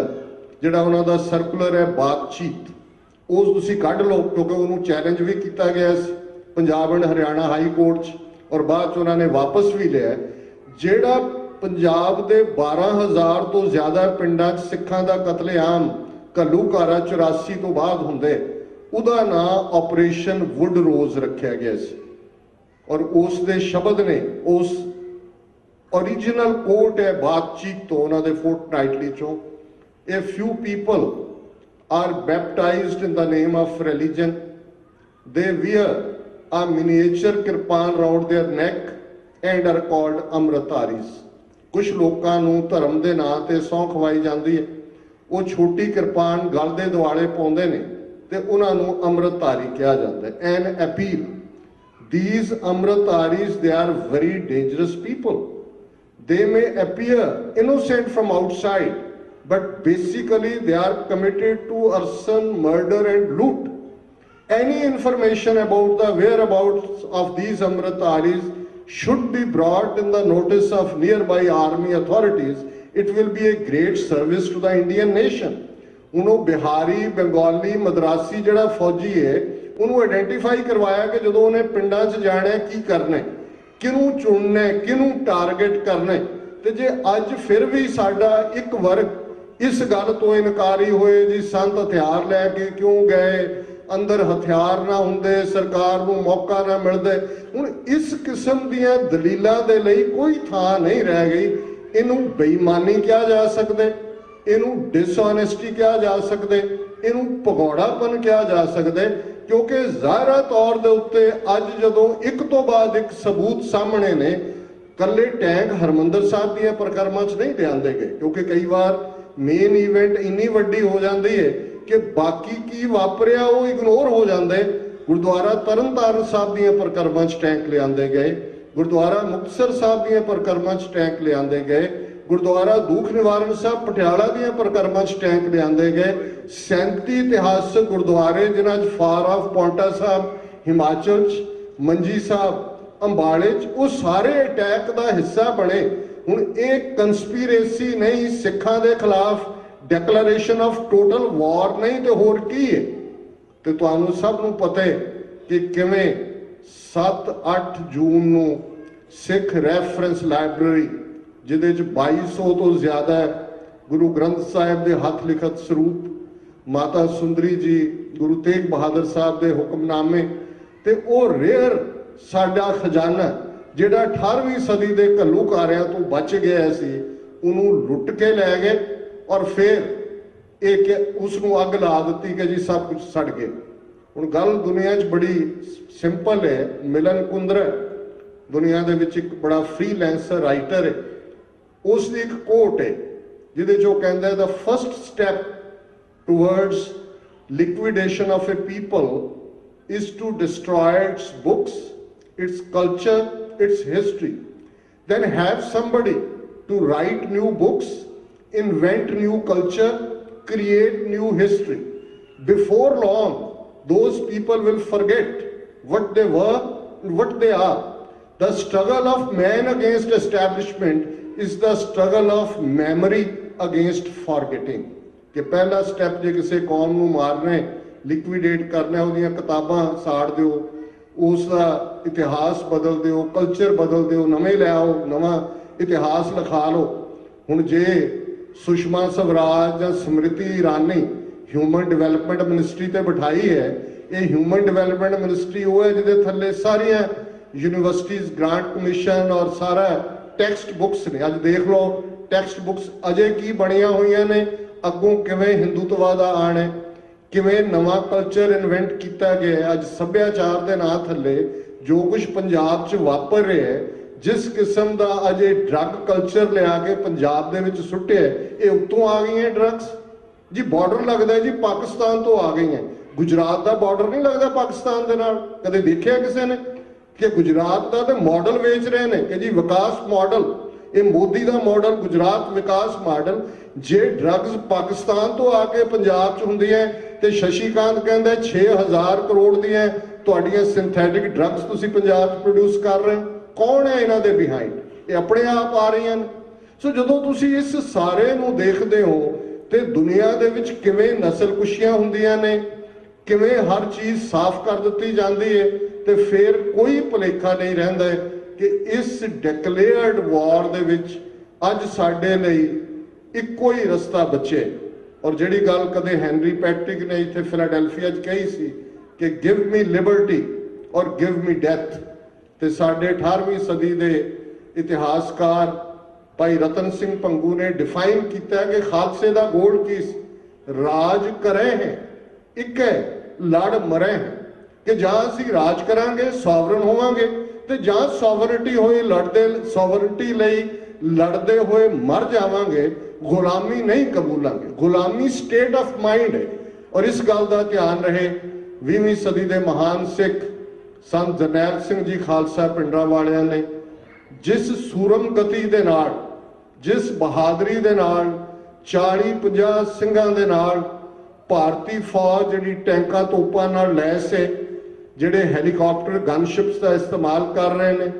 जिहड़ा उन्हां दा सर्कुलर है बातचीत, ਉਸ ਤੁਸੀਂ ਕੱਢ ਲਓ, ਕਿਉਂਕਿ ਉਹਨੂੰ ਚੈਲੰਜ ਵੀ ਕੀਤਾ ਗਿਆ ਸੀ Punjab and Haryana high court 'ਚ, ਔਰ ਬਾਅਦ 'ਚ ਉਹਨਾਂ ਨੇ ਵਾਪਸ ਵੀ ਲਿਆ। ਜਿਹੜਾ ਪੰਜਾਬ ਦੇ 12,000 ਤੋਂ ਜ਼ਿਆਦਾ ਪਿੰਡਾਂ 'ਚ ਸਿੱਖਾਂ ਦਾ ਕਤਲੇਆਮ ਘੱਲੂਘਾਰਾ 84 ਤੋਂ ਬਾਅਦ ਹੁੰਦੇ, ਉਹਦਾ ਨਾਂ ਆਪਰੇਸ਼ਨ ਵੁੱਡ ਰੋਜ਼ ਰੱਖਿਆ ਗਿਆ ਸੀ। ਔਰ ਉਸ ਦੇ ਸ਼ਬਦ ਨੇ, ਉਸ ओरिजिनल कोट है बातचीत तो उन्होंने फोर्टनाइटली चो, a few people are baptized in the name of religion, they wear a miniature kirpan round their neck and are called Amritdharis. कुछ लोगों ਨੂੰ ਧਰਮ ਦੇ ਨਾਂ ਤੇ ਸਹੁੰ ਖਵਾਈ ਜਾਂਦੀ ਹੈ, ਉਹ ਛੋਟੀ ਕਿਰਪਾਨ ਗਲ ਦੇ ਦੁਆਲੇ ਪਾਉਂਦੇ ਨੇ ਤੇ ਉਹਨਾਂ ਨੂੰ ਅੰਮ੍ਰਿਤਧਾਰੀ ਕਿਹਾ ਜਾਂਦਾ ਹੈ। ਐਨ appeal, these amritdharis, they are very dangerous people. They may appear innocent from outside, but basically they are committed to arson, murder and loot. Any information about the whereabouts of these amritdharis should be brought in the notice of nearby army authorities. It will be a great service to the Indian nation. ਉਹਨੂੰ ਬਿਹਾਰੀ, ਬੰਗਾਲੀ, ਮਦਰਾਸੀ ਜਿਹੜਾ ਫੌਜੀ ਹੈ ਉਹਨੂੰ ਆਇਡੈਂਟੀਫਾਈ ਕਰਵਾਇਆ ਕਿ ਜਦੋਂ ਉਹਨੇ ਪਿੰਡਾਂ 'ਚ ਜਾਣਾ ਕੀ ਕਰਨਾ, ਕਿਹਨੂੰ ਚੁਣਨਾ, ਕਿਹਨੂੰ ਟਾਰਗੇਟ ਕਰਨਾ। ਤੇ ਜੇ ਅੱਜ ਫਿਰ ਵੀ ਸਾਡਾ ਇੱਕ ਵਰਗ ਇਸ ਗੱਲ ਤੋਂ ਇਨਕਾਰੀ ਹੋਏ ਜੀ ਸੰਤ ਹਥਿਆਰ ਲੈ ਕੇ ਕਿਉਂ ਗਏ, ਅੰਦਰ ਹਥਿਆਰ ਨਾ ਹੁੰਦੇ, ਸਰਕਾਰ ਨੂੰ ਮੌਕਾ ਨਾ ਮਿਲਦੇ, ਹੁਣ ਇਸ ਕਿਸਮ ਦੀਆਂ ਦਲੀਲਾਂ ਦੇ ਲਈ ਕੋਈ ਥਾਂ ਨਹੀਂ ਰਹਿ ਗਈ। ਇਹਨੂੰ ਬੇਈਮਾਨੀ ਕਿਹਾ ਜਾ ਸਕਦਾ, ਇਹਨੂੰ ਡਿਸਓਨੈਸਟੀ ਕਿਹਾ ਜਾ ਸਕਦਾ, ਇਹਨੂੰ ਭਗੌੜਾਪਨ ਕਿਹਾ ਜਾ ਸਕਦਾ, ਕਿਉਂਕਿ ਜ਼ਾਹਿਰਾ ਤੌਰ ਦੇ ਉੱਤੇ ਅੱਜ ਜਦੋਂ ਇੱਕ ਤੋਂ ਬਾਅਦ ਇੱਕ ਸਬੂਤ ਸਾਹਮਣੇ ਨੇ, ਕੱਲੇ ਟੈਂਕ ਹਰਮੰਦਰ ਸਾਹਿਬ ਦੀਆਂ ਪਰਿਕਰਮਾ 'ਚ ਨਹੀਂ ਲਿਆਂਦੇ ਗਏ, ਕਿਉਂਕਿ ਕਈ ਵਾਰ ਮੇਨ ਇਵੈਂਟ ਇੰਨੀ ਵੱਡੀ ਹੋ ਜਾਂਦੀ ਹੈ ਕਿ ਬਾਕੀ ਕੀ ਵਾਪਰਿਆ ਉਹ ਇਗਨੋਰ ਹੋ ਜਾਂਦਾ ਹੈ। ਗੁਰਦੁਆਰਾ ਤਰਨਤਾਰਨ ਸਾਹਿਬ ਦੀਆਂ ਪਰਿਕਰਮਾ 'ਚ ਟੈਂਕ ਲਿਆਂਦੇ ਗਏ, ਗੁਰਦੁਆਰਾ ਮੁਕਤਸਰ ਸਾਹਿਬ ਦੀਆਂ ਪਰਿਕਰਮਾ 'ਚ ਟੈਂਕ ਲਿਆਂਦੇ ਗਏ, ਗੁਰਦੁਆਰਾ ਦੂਖ ਨਿਵਾਰਨ ਸਾਹਿਬ ਪਟਿਆਲਾ ਦੀਆਂ ਪਰਿਕਰਮਾ 'ਚ ਟੈਂਕ ਲਿਆਂਦੇ ਗਏ। 37 ਇਤਿਹਾਸਕ ਗੁਰਦੁਆਰੇ ਜਿਨ੍ਹਾਂ 'ਚ ਫਾਰ ਆਫ ਪੌਂਟਾ ਸਾਹਿਬ ਹਿਮਾਚਲ 'ਚ, ਮੰਜੀ ਸਾਹਿਬ ਅੰਬਾਲੇ 'ਚ, ਉਹ ਸਾਰੇ ਅਟੈਕ ਦਾ ਹਿੱਸਾ ਬਣੇ। ਹੁਣ ਇਹ ਕੰਸਪੀਰੇਸੀ ਨਹੀਂ, ਸਿੱਖਾਂ ਦੇ ਖਿਲਾਫ ਡੈਕਲੇਰੇਸ਼ਨ ਆਫ ਟੋਟਲ ਵਾਰ ਨਹੀਂ ਤੇ ਹੋਰ ਕੀ ਹੈ। ਤੇ ਤੁਹਾਨੂੰ ਸਭ ਨੂੰ ਪਤਾ ਹੈ ਕਿ ਕਿਵੇਂ 7-8 ਜੂਨ ਨੂੰ ਸਿੱਖ ਰੈਫਰੈਂਸ ਲਾਇਬ੍ਰੇਰੀ ਜਿਹਦੇ 'ਚ 2200 ਤੋਂ ਜ਼ਿਆਦਾ ਗੁਰੂ ਗ੍ਰੰਥ ਸਾਹਿਬ ਦੇ ਹੱਥ ਲਿਖਤ ਸਰੂਪ, ਮਾਤਾ ਸੁੰਦਰੀ ਜੀ, ਗੁਰੂ ਤੇਗ ਬਹਾਦਰ ਸਾਹਿਬ ਦੇ ਹੁਕਮਨਾਮੇ, ਤੇ ਉਹ ਰੇਅਰ ਸਾਡਾ ਖਜ਼ਾਨਾ ਜਿਹੜਾ 18ਵੀਂ ਸਦੀ ਦੇ ਘੱਲੂਘਾਰਿਆਂ ਤੋਂ ਬਚ ਗਿਆ ਸੀ, ਉਹਨੂੰ ਲੁੱਟ ਕੇ ਲੈ ਗਏ ਔਰ ਫਿਰ ਇਹ ਕਿ ਉਸ ਨੂੰ ਅੱਗ ਲਾ ਦਿੱਤੀ ਕਿ ਜੀ ਸਭ ਕੁਝ ਸੜ ਗਿਆ। ਹੁਣ ਗੱਲ ਦੁਨੀਆ 'ਚ ਬੜੀ ਸਿੰਪਲ ਹੈ। ਮਿਲਨ ਕੁੰਦਰਾ ਦੁਨੀਆ ਦੇ ਵਿੱਚ ਇੱਕ ਬੜਾ ਫ੍ਰੀਲੈਂਸਰ ਰਾਈਟਰ ਹੈ, ਉਸ ਦੀ ਇੱਕ ਕੋਟ ਹੈ ਜਿਹਦੇ 'ਚ ਉਹ ਕਹਿੰਦਾ ਹੈ, the first step towards liquidation of a people is to destroy its books, its culture, its history. Then have somebody to write new books, invent new culture, create new history. Before long, those people will forget what they were and what they are. The struggle of man against establishment is the struggle of memory against forgetting. कि पहला स्टेप जे किसी कौम नूं मारना, लिक्विडेट करना, ਉਹਦੀਆਂ ਕਿਤਾਬਾਂ ਸਾੜ ਦਿਓ, ਉਸ ਦਾ ਇਤਿਹਾਸ ਬਦਲ ਦਿਓ, ਕਲਚਰ ਬਦਲ ਦਿਓ, ਨਵੇਂ ਲੈ ਆਓ, ਨਵਾਂ ਇਤਿਹਾਸ ਲਿਖਾ ਲਓ। ਹੁਣ ਜੇ ਸੁਸ਼ਮਾ ਸਵਰਾਜ ਜਾਂ Smriti Irani human development ministry ਤੇ ਬਿਠਾਈ ਹੈ, ਇਹ ਹਿਊਮਨ ਡਿਵੈਲਪਮੈਂਟ ਮਿਨਿਸਟਰੀ ਉਹ ਹੈ ਜਿਹਦੇ ਥੱਲੇ ਸਾਰੀਆਂ ਯੂਨੀਵਰਸਿਟੀਜ਼, ਗ੍ਰਾਂਟ ਕਮਿਸ਼ਨ ਔਰ ਸਾਰਾ ਟੈਕਸਟ ਬੁੱਕਸ ਨੇ। ਅੱਜ ਦੇਖ ਲਓ ਟੈਕਸਟ ਬੁੱਕਸ ਅਜੇ ਕੀ ਬਣੀਆਂ ਹੋਈਆਂ ਨੇ, ਅੱਗੋਂ ਕਿਵੇਂ ਹਿੰਦੂਤਵਾ ਦਾ ਆਣ ਹੈ, ਕਿਵੇਂ ਨਵਾਂ ਕਲਚਰ ਇਨਵੈਂਟ ਕੀਤਾ ਗਿਆ। ਅੱਜ ਸੱਭਿਆਚਾਰ ਦੇ ਨਾਂ ਥੱਲੇ ਜੋ ਕੁਝ ਪੰਜਾਬ 'ਚ ਵਾਪਰ ਰਿਹਾ ਹੈ, ਜਿਸ ਕਿਸਮ ਦਾ ਅਜੇ ਡਰੱਗ ਕਲਚਰ ਲਿਆ ਕੇ ਪੰਜਾਬ ਦੇ ਵਿੱਚ ਸੁੱਟਿਆ, ਇਹ ਉੱਤੋਂ ਆ ਗਈਆਂ ਡਰੱਗਸ ਜੀ। ਬਾਰਡਰ ਲੱਗਦਾ ਜੀ ਪਾਕਿਸਤਾਨ ਤੋਂ ਆ ਗਈਆਂ, ਗੁਜਰਾਤ ਦਾ ਬਾਰਡਰ ਨਹੀਂ ਲੱਗਦਾ ਪਾਕਿਸਤਾਨ ਦੇ ਨਾਲ। ਕਦੇ ਦੇਖਿਆ ਕਿਸੇ ਨੇ ਕਿ ਗੁਜਰਾਤ ਦਾ ਤੇ ਮਾਡਲ ਵੇਚ ਰਹੇ ਨੇ ਕਿ ਜੀ ਵਿਕਾਸ ਮਾਡਲ, ਇਹ ਮੋਦੀ ਦਾ ਮਾਡਲ, ਗੁਜਰਾਤ ਵਿਕਾਸ ਮਾਡਲ। ਜੇ ਡਰੱਗਸ ਪਾਕਿਸਤਾਨ ਤੋਂ ਆ ਕੇ ਪੰਜਾਬ 'ਚ ਹੁੰਦੀਆਂ ਤੇ ਸ਼ਸ਼ੀਕਾਂਤ ਕਹਿੰਦਾ 6000 ਕਰੋੜ ਦੀਆਂ ਤੁਹਾਡੀਆਂ ਸਿੰਥੈਟਿਕ ਡਰੱਗਸ ਤੁਸੀਂ ਪੰਜਾਬ 'ਚ ਪ੍ਰੋਡਿਊਸ ਕਰ ਰਹੇ ਹੋ, ਕੌਣ ਹੈ ਇਹਨਾਂ ਦੇ ਬਿਹਾਈਂਡ? ਇਹ ਆਪਣੇ ਆਪ ਆ ਰਹੀਆਂ ਨੇ। ਸੋ ਜਦੋਂ ਤੁਸੀਂ ਇਸ ਸਾਰੇ ਨੂੰ ਦੇਖਦੇ ਹੋ ਤੇ ਦੁਨੀਆ ਦੇ ਵਿੱਚ ਕਿਵੇਂ ਨਸਲਕੁਸ਼ੀਆਂ ਹੁੰਦੀਆਂ ਨੇ, ਕਿਵੇਂ ਹਰ ਚੀਜ਼ ਸਾਫ਼ ਕਰ ਦਿੱਤੀ ਜਾਂਦੀ ਹੈ ਤੇ ਫਿਰ ਕੋਈ ਭੁਲੇਖਾ ਨਹੀਂ ਰਹਿੰਦਾ ਕਿ ਇਸ ਡਿਕਲੇਅਰਡ ਵਾਰ ਦੇ ਵਿੱਚ ਅੱਜ ਸਾਡੇ ਲਈ ਇੱਕੋ ਹੀ ਰਸਤਾ ਬਚੇ। ਔਰ ਜਿਹੜੀ ਗੱਲ ਕਦੇ ਹੈਨਰੀ ਪੈਟਰਿਕ ਨੇ ਇੱਥੇ ਫਿਲਾਡੈਲਫੀਆ 'ਚ ਕਹੀ ਸੀ ਕਿ ਗਿਵ ਮੀ ਲਿਬਰਟੀ ਔਰ ਗਿਵ ਮੀ ਡੈਥ, ਤੇ ਸਾਡੇ 18ਵੀਂ ਸਦੀ ਦੇ ਇਤਿਹਾਸਕਾਰ ਭਾਈ ਰਤਨ ਸਿੰਘ ਭੰਗੂ ਨੇ ਡਿਫਾਈਨ ਕੀਤਾ ਕਿ ਖਾਲਸੇ ਦਾ ਗੋਲ ਕੀ ਸੀ? ਰਾਜ ਕਰੇ ਹੈ ਇੱਕ ਹੈ, ਲੜ ਮਰੇ ਹੈ, ਕਿ ਜਾਂ ਅਸੀਂ ਰਾਜ ਕਰਾਂਗੇ ਸੋਵਰਨ ਹੋਵਾਂਗੇ ਤੇ ਜਾਂ ਸੋਵਰਨਟੀ ਲਈ ਲੜਦੇ ਹੋਏ ਮਰ ਜਾਵਾਂਗੇ, ਗੁਲਾਮੀ ਨਹੀਂ ਕਬੂਲਾਂਗੇ। ਗੁਲਾਮੀ ਸਟੇਟ ਆਫ ਮਾਈਂਡ ਹੈ। ਔਰ ਇਸ ਗੱਲ ਦਾ ਧਿਆਨ ਰਹੇ 20ਵੀਂ ਸਦੀ ਦੇ ਮਹਾਨ ਸਿੱਖ ਸੰਤ ਜਰਨੈਲ ਸਿੰਘ ਜੀ ਖਾਲਸਾ ਪਿੰਡਰਾਂ ਵਾਲਿਆਂ ਨੇ ਜਿਸ ਸੂਰਮ ਗਤੀ ਦੇ ਨਾਲ, ਜਿਸ ਬਹਾਦਰੀ ਦੇ ਨਾਲ 40-50 ਸਿੰਘਾਂ ਦੇ ਨਾਲ ਭਾਰਤੀ ਫੌਜ ਜਿਹੜੀ ਟੈਂਕਾਂ ਤੋਪਾਂ ਨਾਲ ਲੈਸ ਹੈ, ਜਿਹੜੇ ਹੈਲੀਕਾਪਟਰ ਗਨਸ਼ਿਪਸ ਦਾ ਇਸਤੇਮਾਲ ਕਰ ਰਹੇ ਨੇ,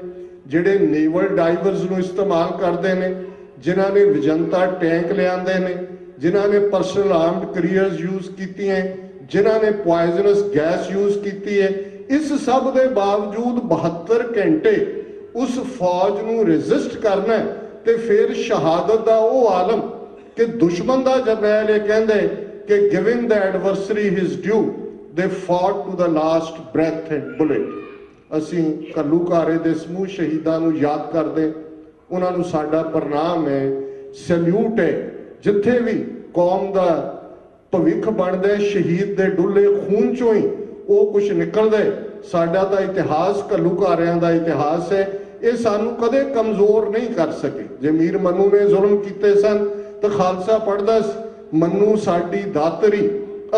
ਜਿਹੜੇ ਨੇਵਲ ਡਾਈਵਰਸ ਨੂੰ ਇਸਤੇਮਾਲ ਕਰਦੇ ਨੇ, ਜਿਨ੍ਹਾਂ ਨੇ ਵਿਜੰਤਾ ਟੈਂਕ ਲਿਆਂਦੇ ਨੇ, ਜਿਨ੍ਹਾਂ ਨੇ ਪਰਸਨਲ ਆਰਮਡ ਕੈਰੀਅਰਸ ਯੂਜ਼ ਕੀਤੀਆਂ, ਜਿਨ੍ਹਾਂ ਨੇ ਪੋਇਜ਼ਨਸ ਗੈਸ ਯੂਜ਼ ਕੀਤੀ ਹੈ, ਇਸ ਸਭ ਦੇ ਬਾਵਜੂਦ 72 ਘੰਟੇ ਉਸ ਫੌਜ ਨੂੰ ਰੈਜ਼ਿਸਟ ਕਰਨਾ ਤੇ ਫਿਰ ਸ਼ਹਾਦਤ ਦਾ ਉਹ ਆਲਮ ਕਿ ਦੁਸ਼ਮਣ ਦਾ ਜਰਨੈਲ ਇਹ ਕਹਿੰਦੇ ਕਿ giving the ਐਡਵਰਸਰੀ his due they fought to the last breath and bullet. ਅਸੀਂ ਘੱਲੂਘਾਰੇ ਦੇ ਸਮੂਹ ਸ਼ਹੀਦਾਂ ਨੂੰ ਯਾਦ ਕਰਦੇ, ਉਹਨਾਂ ਨੂੰ ਸਾਡਾ ਪ੍ਰਣਾਮ ਹੈ, ਸੈਲੂਟ ਹੈ। ਜਿੱਥੇ ਵੀ ਕੌਮ ਦਾ ਭਵਿੱਖ ਬਣਦਾ, ਸ਼ਹੀਦ ਦੇ ਡੁੱਲੇ ਖੂਨ ਚੋਂ ਹੀ ਉਹ ਕੁਝ ਨਿਕਲਦਾ। ਸਾਡਾ ਤਾਂ ਇਤਿਹਾਸ ਘੱਲੂਘਾਰਿਆਂ ਦਾ ਇਤਿਹਾਸ ਹੈ, ਇਹ ਸਾਨੂੰ ਕਦੇ ਕਮਜ਼ੋਰ ਨਹੀਂ ਕਰ ਸਕੇ। ਜੇ ਮੀਰ ਮਨੂ ਨੇ ਜ਼ੁਲਮ ਕੀਤੇ ਸਨ ਤਾਂ ਖਾਲਸਾ ਪੜ੍ਹਦਾ ਮਨੂ ਸਾਡੀ ਦਾਤਰੀ,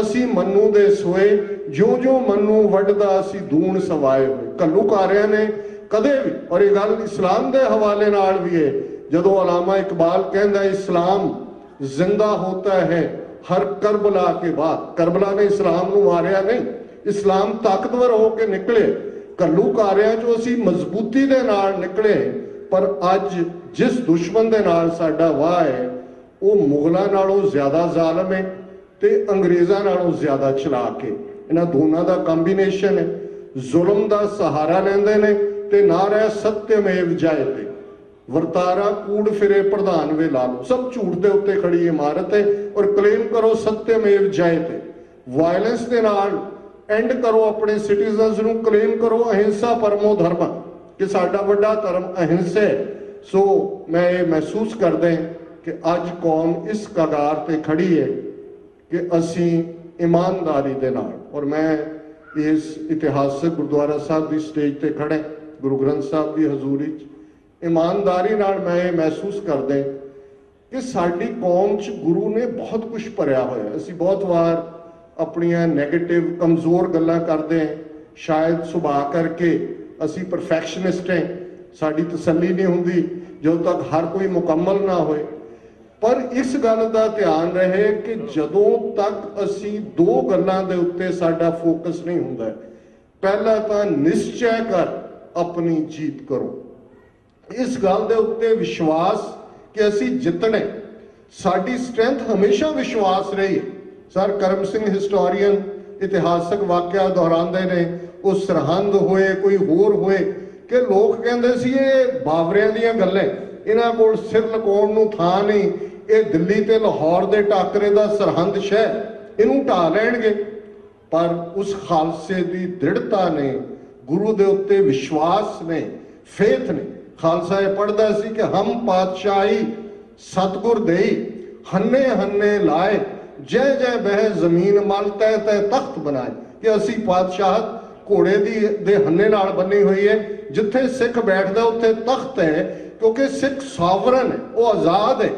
ਅਸੀਂ ਮਨੂ ਦੇ ਸੋਏ, ਜਿਉਂ-ਜਿਉਂ ਮਨੂ ਵੱਢਦਾ ਅਸੀਂ ਦੂਣ ਸਵਾਏ ਹੋਏ। ਘੱਲੂਘਾਰਿਆਂ ਨੇ ਕਦੇ ਵੀ, ਔਰ ਇਹ ਗੱਲ ਇਸਲਾਮ ਦੇ ਹਵਾਲੇ ਨਾਲ ਵੀ ਹੈ, ਜਦੋਂ ਅਲਾਮਾ ਇਕਬਾਲ ਕਹਿੰਦਾ ਇਸਲਾਮ ਜ਼ਿੰਦਾ ਹੋਤਾ ਹੈ ਹਰ ਕਰਬਲਾ ਕੇ ਬਾਅਦ। ਕਰਬਲਾ ਨੇ ਇਸਲਾਮ ਨੂੰ ਮਾਰਿਆ ਨਹੀਂ, ਇਸਲਾਮ ਤਾਕਤਵਰ ਹੋ ਕੇ ਨਿਕਲੇ। ਘੱਲੂਘਾਰਿਆਂ ਚੋਂ ਅਸੀਂ ਮਜ਼ਬੂਤੀ ਦੇ ਨਾਲ ਨਿਕਲੇ, ਪਰ ਅੱਜ ਜਿਸ ਦੁਸ਼ਮਣ ਦੇ ਨਾਲ ਸਾਡਾ ਵਾਹ ਹੈ ਉਹ ਮੁਗਲਾਂ ਨਾਲੋਂ ਜ਼ਿਆਦਾ ਜ਼ਾਲਮ ਹੈ ਤੇ ਅੰਗਰੇਜ਼ਾਂ ਨਾਲੋਂ ਜ਼ਿਆਦਾ ਚਲਾਕ ਹੈ। ਇਹਨਾਂ ਦੋਨਾਂ ਦਾ ਕੰਬੀਨੇਸ਼ਨ ਹੈ। ਜ਼ੁਲਮ ਦਾ ਸਹਾਰਾ ਲੈਂਦੇ ਨੇ ਤੇ ਨਾਰਾ ਸਤਿਅਮੇਵ ਜਯਤੇ, ਵਰਤਾਰਾ ਕੂੜ ਫਿਰੇ ਪ੍ਰਧਾਨ ਵੇ ਲਾ ਲਓ। ਸਭ ਝੂਠ ਦੇ ਉੱਤੇ ਖੜੀ ਇਮਾਰਤ ਹੈ ਔਰ ਕਲੇਮ ਕਰੋ ਸਤਿਅਮੇਵ ਜਯਤੇ। ਵਾਇਲੈਂਸ ਦੇ ਨਾਲ ਐਂਡ ਕਰੋ ਆਪਣੇ ਸਿਟੀਜ਼ਨਸ ਨੂੰ, ਕਲੇਮ ਕਰੋ ਅਹਿੰਸਾ ਪਰਮੋ ਧਰਮ, ਕਿ ਸਾਡਾ ਵੱਡਾ ਧਰਮ ਅਹਿੰਸਾ ਹੈ। ਸੋ ਮੈਂ ਇਹ ਮਹਿਸੂਸ ਕਰਦਾ ਕਿ ਅੱਜ ਕੌਮ ਇਸ ਕਗਾਰ ਤੇ ਖੜੀ ਹੈ ਕਿ ਅਸੀਂ ਇਮਾਨਦਾਰੀ ਦੇ ਨਾਲ, ਔਰ ਮੈਂ ਇਸ ਇਤਿਹਾਸਕ ਗੁਰਦੁਆਰਾ ਸਾਹਿਬ ਦੀ ਸਟੇਜ ਤੇ ਖੜੇ ਗੁਰੂ ਗ੍ਰੰਥ ਸਾਹਿਬ ਦੀ ਹਜ਼ੂਰੀ 'ਚ, ਇਮਾਨਦਾਰੀ ਨਾਲ ਮੈਂ ਇਹ ਮਹਿਸੂਸ ਕਰਦਾ ਕਿ ਸਾਡੀ ਕੌਮ 'ਚ ਗੁਰੂ ਨੇ ਬਹੁਤ ਕੁਝ ਭਰਿਆ ਹੋਇਆ। ਅਸੀਂ ਬਹੁਤ ਵਾਰ ਆਪਣੀਆਂ ਨੈਗੇਟਿਵ ਕਮਜ਼ੋਰ ਗੱਲਾਂ ਕਰਦੇ ਹਾਂ, ਸ਼ਾਇਦ ਸੁਭਾਅ ਕਰਕੇ ਅਸੀਂ ਪਰਫੈਕਸ਼ਨਿਸਟ ਹਾਂ, ਸਾਡੀ ਤਸੱਲੀ ਨਹੀਂ ਹੁੰਦੀ ਜਦੋਂ ਤੱਕ ਹਰ ਕੋਈ ਮੁਕੰਮਲ ਨਾ ਹੋਏ। ਪਰ ਇਸ ਗੱਲ ਦਾ ਧਿਆਨ ਰਹੇ ਕਿ ਜਦੋਂ ਤੱਕ ਅਸੀਂ ਦੋ ਗੱਲਾਂ ਦੇ ਉੱਤੇ ਸਾਡਾ ਫੋਕਸ ਨਹੀਂ ਹੁੰਦਾ, ਪਹਿਲਾ ਤਾਂ ਨਿਸ਼ਚੈ ਕਰ ਆਪਣੀ ਜੀਤ ਕਰੋ, ਇਸ ਗੱਲ ਦੇ ਉੱਤੇ ਵਿਸ਼ਵਾਸ ਕਿ ਅਸੀਂ ਜਿੱਤਣਾ। ਸਾਡੀ ਸਟਰੈਂਥ ਹਮੇਸ਼ਾ ਵਿਸ਼ਵਾਸ ਰਹੀ। ਸਰ ਕਰਮ ਸਿੰਘ ਹਿਸਟੋਰੀਅਨ ਇਤਿਹਾਸਕ ਵਾਕਿਆ ਦੁਹਰਾਉਂਦੇ ਨੇ, ਉਹ ਸਰਹੰਦ ਹੋਏ ਕੋਈ ਹੋਰ ਹੋਏ, ਕਿ ਲੋਕ ਕਹਿੰਦੇ ਸੀ ਇਹ ਬਾਬਰਿਆਂ ਦੀਆਂ ਗੱਲਾਂ, ਇਹਨਾਂ ਕੋਲ ਸਿਰ ਲੁਕਾਉਣ ਨੂੰ ਥਾਂ ਨਹੀਂ, ਇਹ ਦਿੱਲੀ ਤੇ ਲਾਹੌਰ ਦੇ ਟਾਕਰੇ ਦਾ ਸਰਹੰਦ ਸ਼ਹਿਰ, ਇਹਨੂੰ ਢਾਹ ਲੈਣਗੇ। ਪਰ ਉਸ ਖਾਲਸੇ ਦੀ ਦ੍ਰਿੜਤਾ ਨੇ, ਗੁਰੂ ਦੇ ਉੱਤੇ ਵਿਸ਼ਵਾਸ ਨੇ, ਫੇਥ ਨੇ। ਖਾਲਸਾ ਇਹ ਪੜ੍ਹਦਾ ਸੀ ਕਿ ਹਮ ਪਾਤਸ਼ਾਹੀ ਸਤਗੁਰ ਦੇਈ, ਹੰਨੇ ਹੰਨੇ ਲਾਏ, ਜੈ ਜੈ ਬਹਿ ਜ਼ਮੀਨ ਮਲ ਤੈ ਤੈ ਤਖਤ ਬਣਾਏ, ਕਿ ਅਸੀਂ ਪਾਤਸ਼ਾਹਤ ਘੋੜੇ ਦੇ ਹੰਨੇ ਨਾਲ ਬੰਨੀ ਹੋਈ ਹੈ, ਜਿੱਥੇ ਸਿੱਖ ਬੈਠਦਾ ਉੱਥੇ ਤਖਤ ਹੈ, ਕਿਉਂਕਿ ਸਿੱਖ ਸੋਵਰਨ ਹੈ, ਉਹ ਆਜ਼ਾਦ ਹੈ,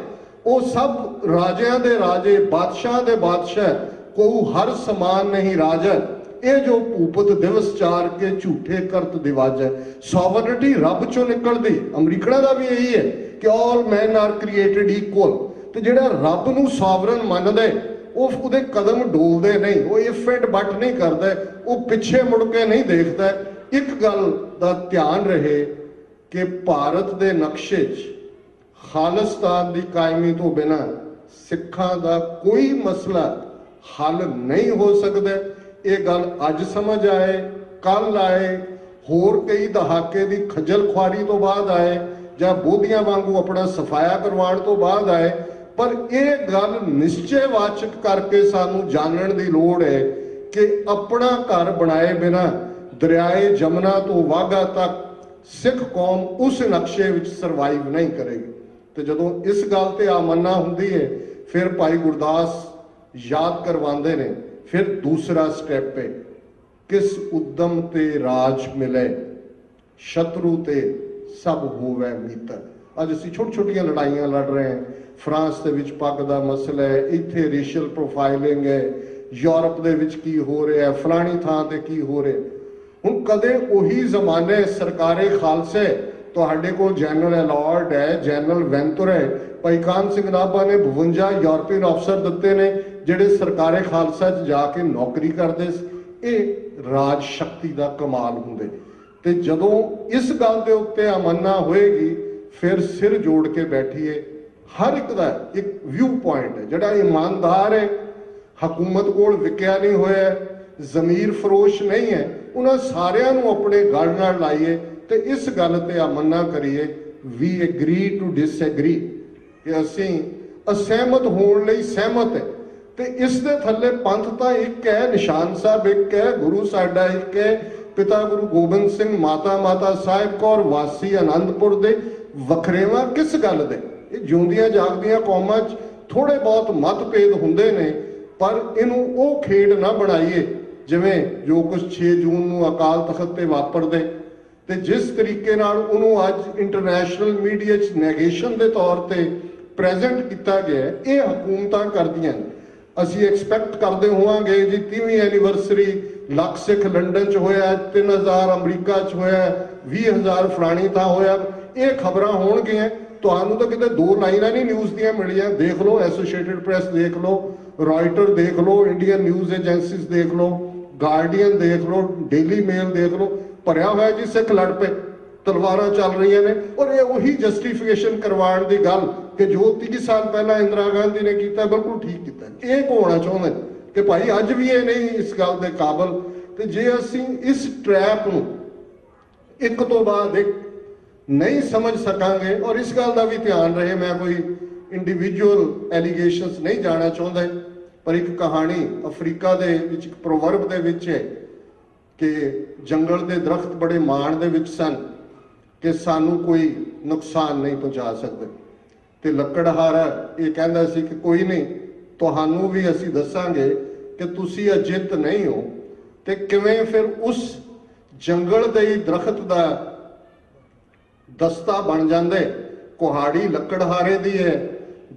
ਉਹ ਸਭ ਰਾਜਿਆਂ ਦੇ ਰਾਜੇ, ਬਾਦਸ਼ਾਹ ਦੇ ਬਾਦਸ਼ਾਹ, ਕੋ ਹਰ ਸਮਾਨ ਨਹੀਂ ਰਾਜਾ, ਇਹ ਜੋ ਭੂਪਤ ਦਿਵਸ ਚਾਰ ਕੇ ਝੂਠੇ ਕਰਤ ਦਿਵਾਜੈ। ਸੋਵਰਨਿਟੀ ਰੱਬ ਚੋਂ ਨਿਕਲਦੀ। ਅਮਰੀਕਨਾਂ ਦਾ ਵੀ ਇਹੀ ਹੈ ਕਿ ਆਲ ਮੈਨ ਆਰ ਕ੍ਰੀਏਟਡ ਇਕੁਅਲ, ਤੇ ਜਿਹੜਾ ਰੱਬ ਨੂੰ ਸੋਵਰਨ ਮੰਨਦਾ ਉਹ ਉਹਦੇ ਕਦਮ ਡੋਲਦੇ ਨਹੀਂ, ਉਹ ਇਫ ਐਂਡ ਬਟ ਨਹੀਂ ਕਰਦਾ, ਉਹ ਪਿੱਛੇ ਮੁੜ ਕੇ ਨਹੀਂ ਦੇਖਦਾ। ਇੱਕ ਗੱਲ ਦਾ ਧਿਆਨ ਰਹੇ ਕਿ ਭਾਰਤ ਦੇ ਨਕਸ਼ੇ 'ਚ ਖਾਲਿਸਤਾਨ ਦੀ ਕਾਇਮੀ ਤੋਂ ਬਿਨਾਂ ਸਿੱਖਾਂ ਦਾ ਕੋਈ ਮਸਲਾ ਹੱਲ ਨਹੀਂ ਹੋ ਸਕਦਾ। ਇਹ ਗੱਲ ਅੱਜ ਸਮਝ ਆਏ, ਕੱਲ ਆਏ, ਹੋਰ ਕਈ ਦਹਾਕੇ ਦੀ ਖੱਜਲ ਖੁਆਰੀ ਤੋਂ ਬਾਅਦ ਆਏ, ਜਾਂ ਬੋਧੀਆਂ ਵਾਂਗੂ ਆਪਣਾ ਸਫਾਇਆ ਕਰਵਾਉਣ ਤੋਂ ਬਾਅਦ ਆਏ, ਪਰ ਇਹ ਗੱਲ ਨਿਸ਼ਚੈਵਾਚਕ ਕਰਕੇ ਸਾਨੂੰ ਜਾਣਨ ਦੀ ਲੋੜ ਹੈ ਕਿ ਆਪਣਾ ਘਰ ਬਣਾਏ ਬਿਨਾ ਦਰਿਆਏ ਜਮਨਾ ਤੋਂ ਵਾਘਾ ਤੱਕ ਸਿੱਖ ਕੌਮ ਉਸ ਨਕਸ਼ੇ ਵਿੱਚ ਸਰਵਾਈਵ ਨਹੀਂ ਕਰੇਗੀ। ਤੇ ਜਦੋਂ ਇਸ ਗੱਲ ਤੇ ਆਮਨਾ ਹੁੰਦੀ ਹੈ, ਫਿਰ ਭਾਈ ਗੁਰਦਾਸ ਯਾਦ ਕਰਵਾਉਂਦੇ ਨੇ, ਫਿਰ ਦੂਸਰਾ ਸਟੈਪ ਹੈ, ਕਿਸ ਉਦਮ ਤੇ ਰਾਜ ਮਿਲੇ, ਸ਼ਤਰੂ ਤੇ ਸਭ ਹੋਵੇ ਮਿੱਤਰ। ਅੱਜ ਅਸੀਂ ਛੋਟੀ ਛੋਟੀਆਂ ਲੜਾਈਆਂ ਲੜ ਰਹੇ ਹਾਂ। ਫਰਾਂਸ ਦੇ ਵਿੱਚ ਪੱਗ ਦਾ ਮਸਲਾ ਹੈ, ਇੱਥੇ ਰੇਸ਼ੀਅਲ ਪ੍ਰੋਫਾਈਲਿੰਗ ਹੈ, ਯੂਰਪ ਦੇ ਵਿੱਚ ਕੀ ਹੋ ਰਿਹਾ, ਫਲਾਣੀ ਥਾਂ ਤੇ ਕੀ ਹੋ ਰਿਹਾ। ਹੁਣ ਕਦੇ ਉਹੀ ਜ਼ਮਾਨੇ ਸਰਕਾਰੇ ਖਾਲਸੇ, ਤੁਹਾਡੇ ਕੋਲ ਜਨਰਲ ਅਲਾਰਡ ਹੈ, ਜਨਰਲ ਵੈਂਤੁਰ ਹੈ, ਭਾਈ ਕਾਨ ਸਿੰਘ ਨਾਭਾ ਨੇ 52 ਯੂਰਪੀਅਨ ਅਫਸਰ ਦਿੱਤੇ ਨੇ ਜਿਹੜੇ ਸਰਕਾਰੇ ਖਾਲਸਾ 'ਚ ਜਾ ਕੇ ਨੌਕਰੀ ਕਰਦੇ ਸੀ। ਇਹ ਰਾਜ ਸ਼ਕਤੀ ਦਾ ਕਮਾਲ ਹੁੰਦੇ। ਤੇ ਜਦੋਂ ਇਸ ਗੱਲ ਦੇ ਉੱਤੇ ਆਮਨਾ ਹੋਏਗੀ, ਫਿਰ ਸਿਰ ਜੋੜ ਕੇ ਬੈਠੀਏ। ਹਰ ਇੱਕ ਦਾ ਇੱਕ ਵਿਊ ਪੁਆਇੰਟ ਹੈ, ਜਿਹੜਾ ਇਮਾਨਦਾਰ ਹੈ, ਹਕੂਮਤ ਕੋਲ ਵਿਕਿਆ ਨਹੀਂ ਹੋਇਆ, ਜ਼ਮੀਰ ਫਰੋਸ਼ ਨਹੀਂ ਹੈ, ਉਹਨਾਂ ਸਾਰਿਆਂ ਨੂੰ ਆਪਣੇ ਗਲ ਨਾਲ ਲਾਈਏ ਤੇ ਇਸ ਗੱਲ ਤੇ ਆਮਨਾ ਕਰੀਏ, ਵੀ ਐਗਰੀ ਟੂ ਡਿਸਐਗਰੀ, ਕਿ ਅਸੀਂ ਅਸਹਿਮਤ ਹੋਣ ਲਈ ਸਹਿਮਤ ਹੈ। ਤੇ ਇਸ ਦੇ ਥੱਲੇ ਪੰਥ ਤਾਂ ਇੱਕ ਹੈ, ਨਿਸ਼ਾਨ ਸਾਹਿਬ ਇੱਕ ਹੈ, ਗੁਰੂ ਸਾਡਾ ਇੱਕ ਹੈ, ਪਿਤਾ ਗੁਰੂ ਗੋਬਿੰਦ ਸਿੰਘ, ਮਾਤਾ ਸਾਹਿਬ ਕੌਰ, ਵਾਸੀ ਆਨੰਦਪੁਰ ਦੇ। ਵਖਰੇਵਾਂ ਕਿਸ ਗੱਲ ਦੇ? ਇਹ ਜਿਉਂਦੀਆਂ ਜਾਗਦੀਆਂ ਕੌਮਾਂ 'ਚ ਥੋੜੇ ਬਹੁਤ ਮਤਭੇਦ ਹੁੰਦੇ ਨੇ, ਪਰ ਇਹਨੂੰ ਉਹ ਖੇਡ ਨਾ ਬਣਾਈਏ ਜਿਵੇਂ ਜੋ ਕੁਝ 6 ਜੂਨ ਨੂੰ ਅਕਾਲ ਤਖਤ ਤੇ ਵਾਪਰਦੇ, ਤੇ ਜਿਸ ਤਰੀਕੇ ਨਾਲ ਉਹਨੂੰ ਅੱਜ ਇੰਟਰਨੈਸ਼ਨਲ ਮੀਡੀਆ 'ਚ ਨੈਗੇਸ਼ਨ ਦੇ ਤੌਰ ਤੇ ਪ੍ਰੈਜ਼ੈਂਟ ਕੀਤਾ ਗਿਆ, ਇਹ ਹਕੂਮਤਾਂ ਕਰਦੀਆਂ ਨੇ। ਅਸੀਂ ਐਕਸਪੈਕਟ ਕਰਦੇ ਹੋਵਾਂਗੇ ਜੀ 30ਵੀਂ ਐਨੀਵਰਸਰੀ ਲੱਖ ਸਿੱਖ ਲੰਡਨ 'ਚ ਹੋਇਆ, 3000 ਅਮਰੀਕਾ 'ਚ ਹੋਇਆ, 20000 ਫਲਾਣੀ ਥਾਂ ਹੋਇਆ, ਇਹ ਖਬਰਾਂ ਹੋਣਗੀਆਂ। ਤੁਹਾਨੂੰ ਤਾਂ ਕਿਤੇ 2 ਲਾਈਨਾਂ ਨਹੀਂ ਨਿਊਜ਼ ਦੀਆਂ ਮਿਲੀਆਂ। ਦੇਖ ਲਓ, ਐਸੋਸੀਏਟਿਡ ਪ੍ਰੈਸ ਦੇਖ ਲਓ, ਰॉयटर ਦੇਖ ਲਓ, ਇੰਡੀਅਨ ਨਿਊਜ਼ ਏਜੰਸੀਜ਼ ਦੇਖ ਲਓ, ਗਾਰਡੀਅਨ ਦੇਖ ਲਓ, ਡੇਲੀ ਮੇਲ ਦੇਖ ਲਓ, ਭਰਿਆ ਹੋਇਆ ਜੀ ਸਿੱਖ ਲੜ ਪਏ, ਤਲਵਾਰਾਂ ਚੱਲ ਰਹੀਆਂ ਨੇ। ਔਰ ਇਹ ਉਹੀ ਜਸਟੀਫਿਕੇਸ਼ਨ ਕਰਵਾਉਣ ਦੀ ਗੱਲ ਕਿ ਜੋ 30 ਸਾਲ ਪਹਿਲਾਂ ਇੰਦਰਾ ਗਾਂਧੀ ਨੇ ਕੀਤਾ, ਬਿਲਕੁਲ ਠੀਕ ਕੀਤਾ। ਇਹ ਹੋਣਾ ਚਾਹੁੰਦੇ ਕਿ ਭਾਈ ਅੱਜ ਵੀ ਇਹ ਨਹੀਂ ਇਸ ਗੱਲ ਦੇ ਕਾਬਲ। ਤੇ ਜੇ ਅਸੀਂ ਇਸ ਟ੍ਰੈਪ ਨੂੰ ਇੱਕ ਤੋਂ ਬਾਅਦ ਇੱਕ ਨਹੀਂ ਸਮਝ ਸਕਾਂਗੇ, ਔਰ ਇਸ ਗੱਲ ਦਾ ਵੀ ਧਿਆਨ ਰਹੇ, ਮੈਂ ਕੋਈ ਇੰਡੀਵਿਜੂਅਲ ਐਲੀਗੇਸ਼ਨਸ ਨਹੀਂ ਜਾਣਾ ਚਾਹੁੰਦਾ, ਪਰ ਇੱਕ ਕਹਾਣੀ ਅਫਰੀਕਾ ਦੇ ਵਿੱਚ ਇੱਕ ਪ੍ਰੋਵਰਬ ਦੇ ਵਿੱਚ ਹੈ ਕਿ ਜੰਗਲ ਦੇ ਦਰਖਤ ਬੜੇ ਮਾਣ ਦੇ ਵਿੱਚ ਸਨ ਕਿ ਸਾਨੂੰ ਕੋਈ ਨੁਕਸਾਨ ਨਹੀਂ ਪਹੁੰਚਾ ਸਕਦੇ, ਤੇ ਲੱਕੜਹਾਰਾ ਇਹ ਕਹਿੰਦਾ ਸੀ ਕਿ ਕੋਈ ਨਹੀਂ, ਤੁਹਾਨੂੰ ਵੀ ਅਸੀਂ ਦੱਸਾਂਗੇ ਕਿ ਤੁਸੀਂ ਅਜਿੱਤ ਨਹੀਂ ਹੋ। ਤੇ ਕਿਵੇਂ ਫਿਰ ਉਸ ਜੰਗਲ ਦੇ ਹੀ ਦਰਖਤ ਦਾ ਦਸਤਾ ਬਣ ਜਾਂਦੇ। ਕੁਹਾੜੀ ਲੱਕੜਹਾਰੇ ਦੀ ਹੈ,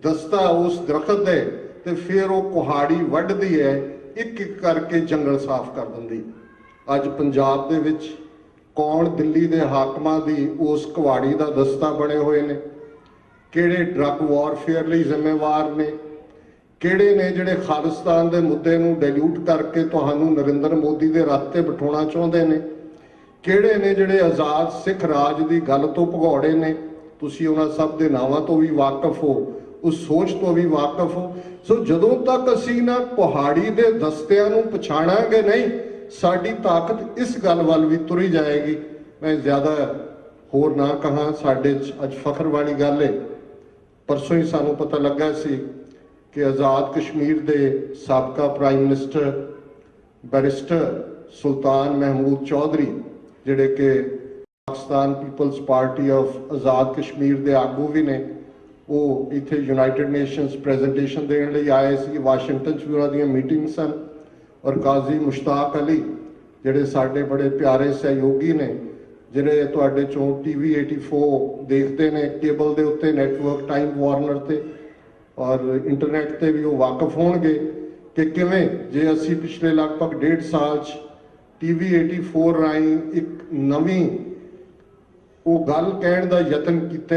ਦਸਤਾ ਉਸ ਦਰਖਤ ਦੇ, ਤੇ ਫਿਰ ਉਹ ਕੁਹਾੜੀ ਵੱਢਦੀ ਹੈ, ਇੱਕ ਇੱਕ ਕਰਕੇ ਜੰਗਲ ਸਾਫ਼ ਕਰ ਦਿੰਦੀ। ਅੱਜ ਪੰਜਾਬ ਦੇ ਵਿੱਚ ਕੌਣ ਦਿੱਲੀ ਦੇ ਹਾਕਮਾਂ ਦੀ ਉਸ ਕੁਹਾੜੀ ਦਾ ਦਸਤਾ ਬਣੇ ਹੋਏ ਨੇ? ਕਿਹੜੇ ਡਰੱਗ ਵਾਰਫੇਅਰ ਲਈ ਜ਼ਿੰਮੇਵਾਰ ਨੇ? ਕਿਹੜੇ ਨੇ ਜਿਹੜੇ ਖਾਲਿਸਤਾਨ ਦੇ ਮੁੱਦੇ ਨੂੰ ਡਾਇਲੂਟ ਕਰਕੇ ਤੁਹਾਨੂੰ ਨਰਿੰਦਰ ਮੋਦੀ ਦੇ ਰਸਤੇ ਬਿਠਾਉਣਾ ਚਾਹੁੰਦੇ ਨੇ? ਕਿਹੜੇ ਨੇ ਜਿਹੜੇ ਆਜ਼ਾਦ ਸਿੱਖ ਰਾਜ ਦੀ ਗੱਲ ਤੋਂ ਭਗੌੜੇ ਨੇ? ਤੁਸੀਂ ਉਹਨਾਂ ਸਭ ਦੇ ਨਾਵਾਂ ਤੋਂ ਵੀ ਵਾਕਿਫ ਹੋ, ਉਸ ਸੋਚ ਤੋਂ ਵੀ ਵਾਕਿਫ ਹੋ। ਸੋ ਜਦੋਂ ਤੱਕ ਅਸੀਂ ਨਾ ਕੁਹਾੜੀ ਦੇ ਦਸਤਿਆਂ ਨੂੰ ਪਛਾਣਾਂਗੇ ਨਹੀਂ, ਸਾਡੀ ਤਾਕਤ ਇਸ ਗੱਲ ਵੱਲ ਵੀ ਤੁਰੀ ਜਾਏਗੀ। ਮੈਂ ਜ਼ਿਆਦਾ ਹੋਰ ਨਾ ਕਹਾਂ, ਸਾਡੇ 'ਚ ਅੱਜ ਫਖਰ ਵਾਲੀ ਗੱਲ ਹੈ, ਪਰਸੋਂ ਹੀ ਸਾਨੂੰ ਪਤਾ ਲੱਗਾ ਸੀ ਕਿ ਆਜ਼ਾਦ ਕਸ਼ਮੀਰ ਦੇ ਸਾਬਕਾ ਪ੍ਰਾਈਮ ਮਿਨਿਸਟਰ ਬੈਰਿਸਟਰ ਸੁਲਤਾਨ ਮਹਿਮੂਦ ਚੌਧਰੀ, ਜਿਹੜੇ ਕਿ ਪਾਕਿਸਤਾਨ ਪੀਪਲਸ ਪਾਰਟੀ ਆਫ ਆਜ਼ਾਦ ਕਸ਼ਮੀਰ ਦੇ ਆਗੂ ਵੀ ਨੇ, ਉਹ ਇੱਥੇ ਯੂਨਾਈਟਿਡ ਨੇਸ਼ਨਸ ਪ੍ਰੈਜੈਂਟੇਸ਼ਨ ਦੇਣ ਲਈ ਆਏ ਸੀ। ਵਾਸ਼ਿੰਗਟਨ 'ਚ ਵੀ ਉਹਨਾਂ ਦੀਆਂ ਮੀਟਿੰਗ ਸਨ। ਔਰ ਕਾਜ਼ੀ ਮੁਸ਼ਤਾਕ ਅਲੀ, ਜਿਹੜੇ ਸਾਡੇ ਬੜੇ ਪਿਆਰੇ ਸਹਿਯੋਗੀ ਨੇ, ਜਿਹੜੇ ਤੁਹਾਡੇ ਚੋਂ TV 84 ਦੇਖਦੇ ਨੇ ਕੇਬਲ ਦੇ ਉੱਤੇ, ਨੈਟਵਰਕ ਟਾਈਮ ਵਾਰਨਰ ਤੇ ਔਰ ਇੰਟਰਨੈਟ ਤੇ ਵੀ ਉਹ ਵਾਕਿਫ ਹੋਣਗੇ ਕਿ ਕਿਵੇਂ ਜੇ ਅਸੀਂ ਪਿਛਲੇ ਲਗਭਗ 1.5 ਸਾਲ 'ਚ TV 84 ਰਾਹੀਂ ਇੱਕ ਨਵੀਂ ਉਹ ਗੱਲ ਕਹਿਣ ਦਾ ਯਤਨ ਕੀਤਾ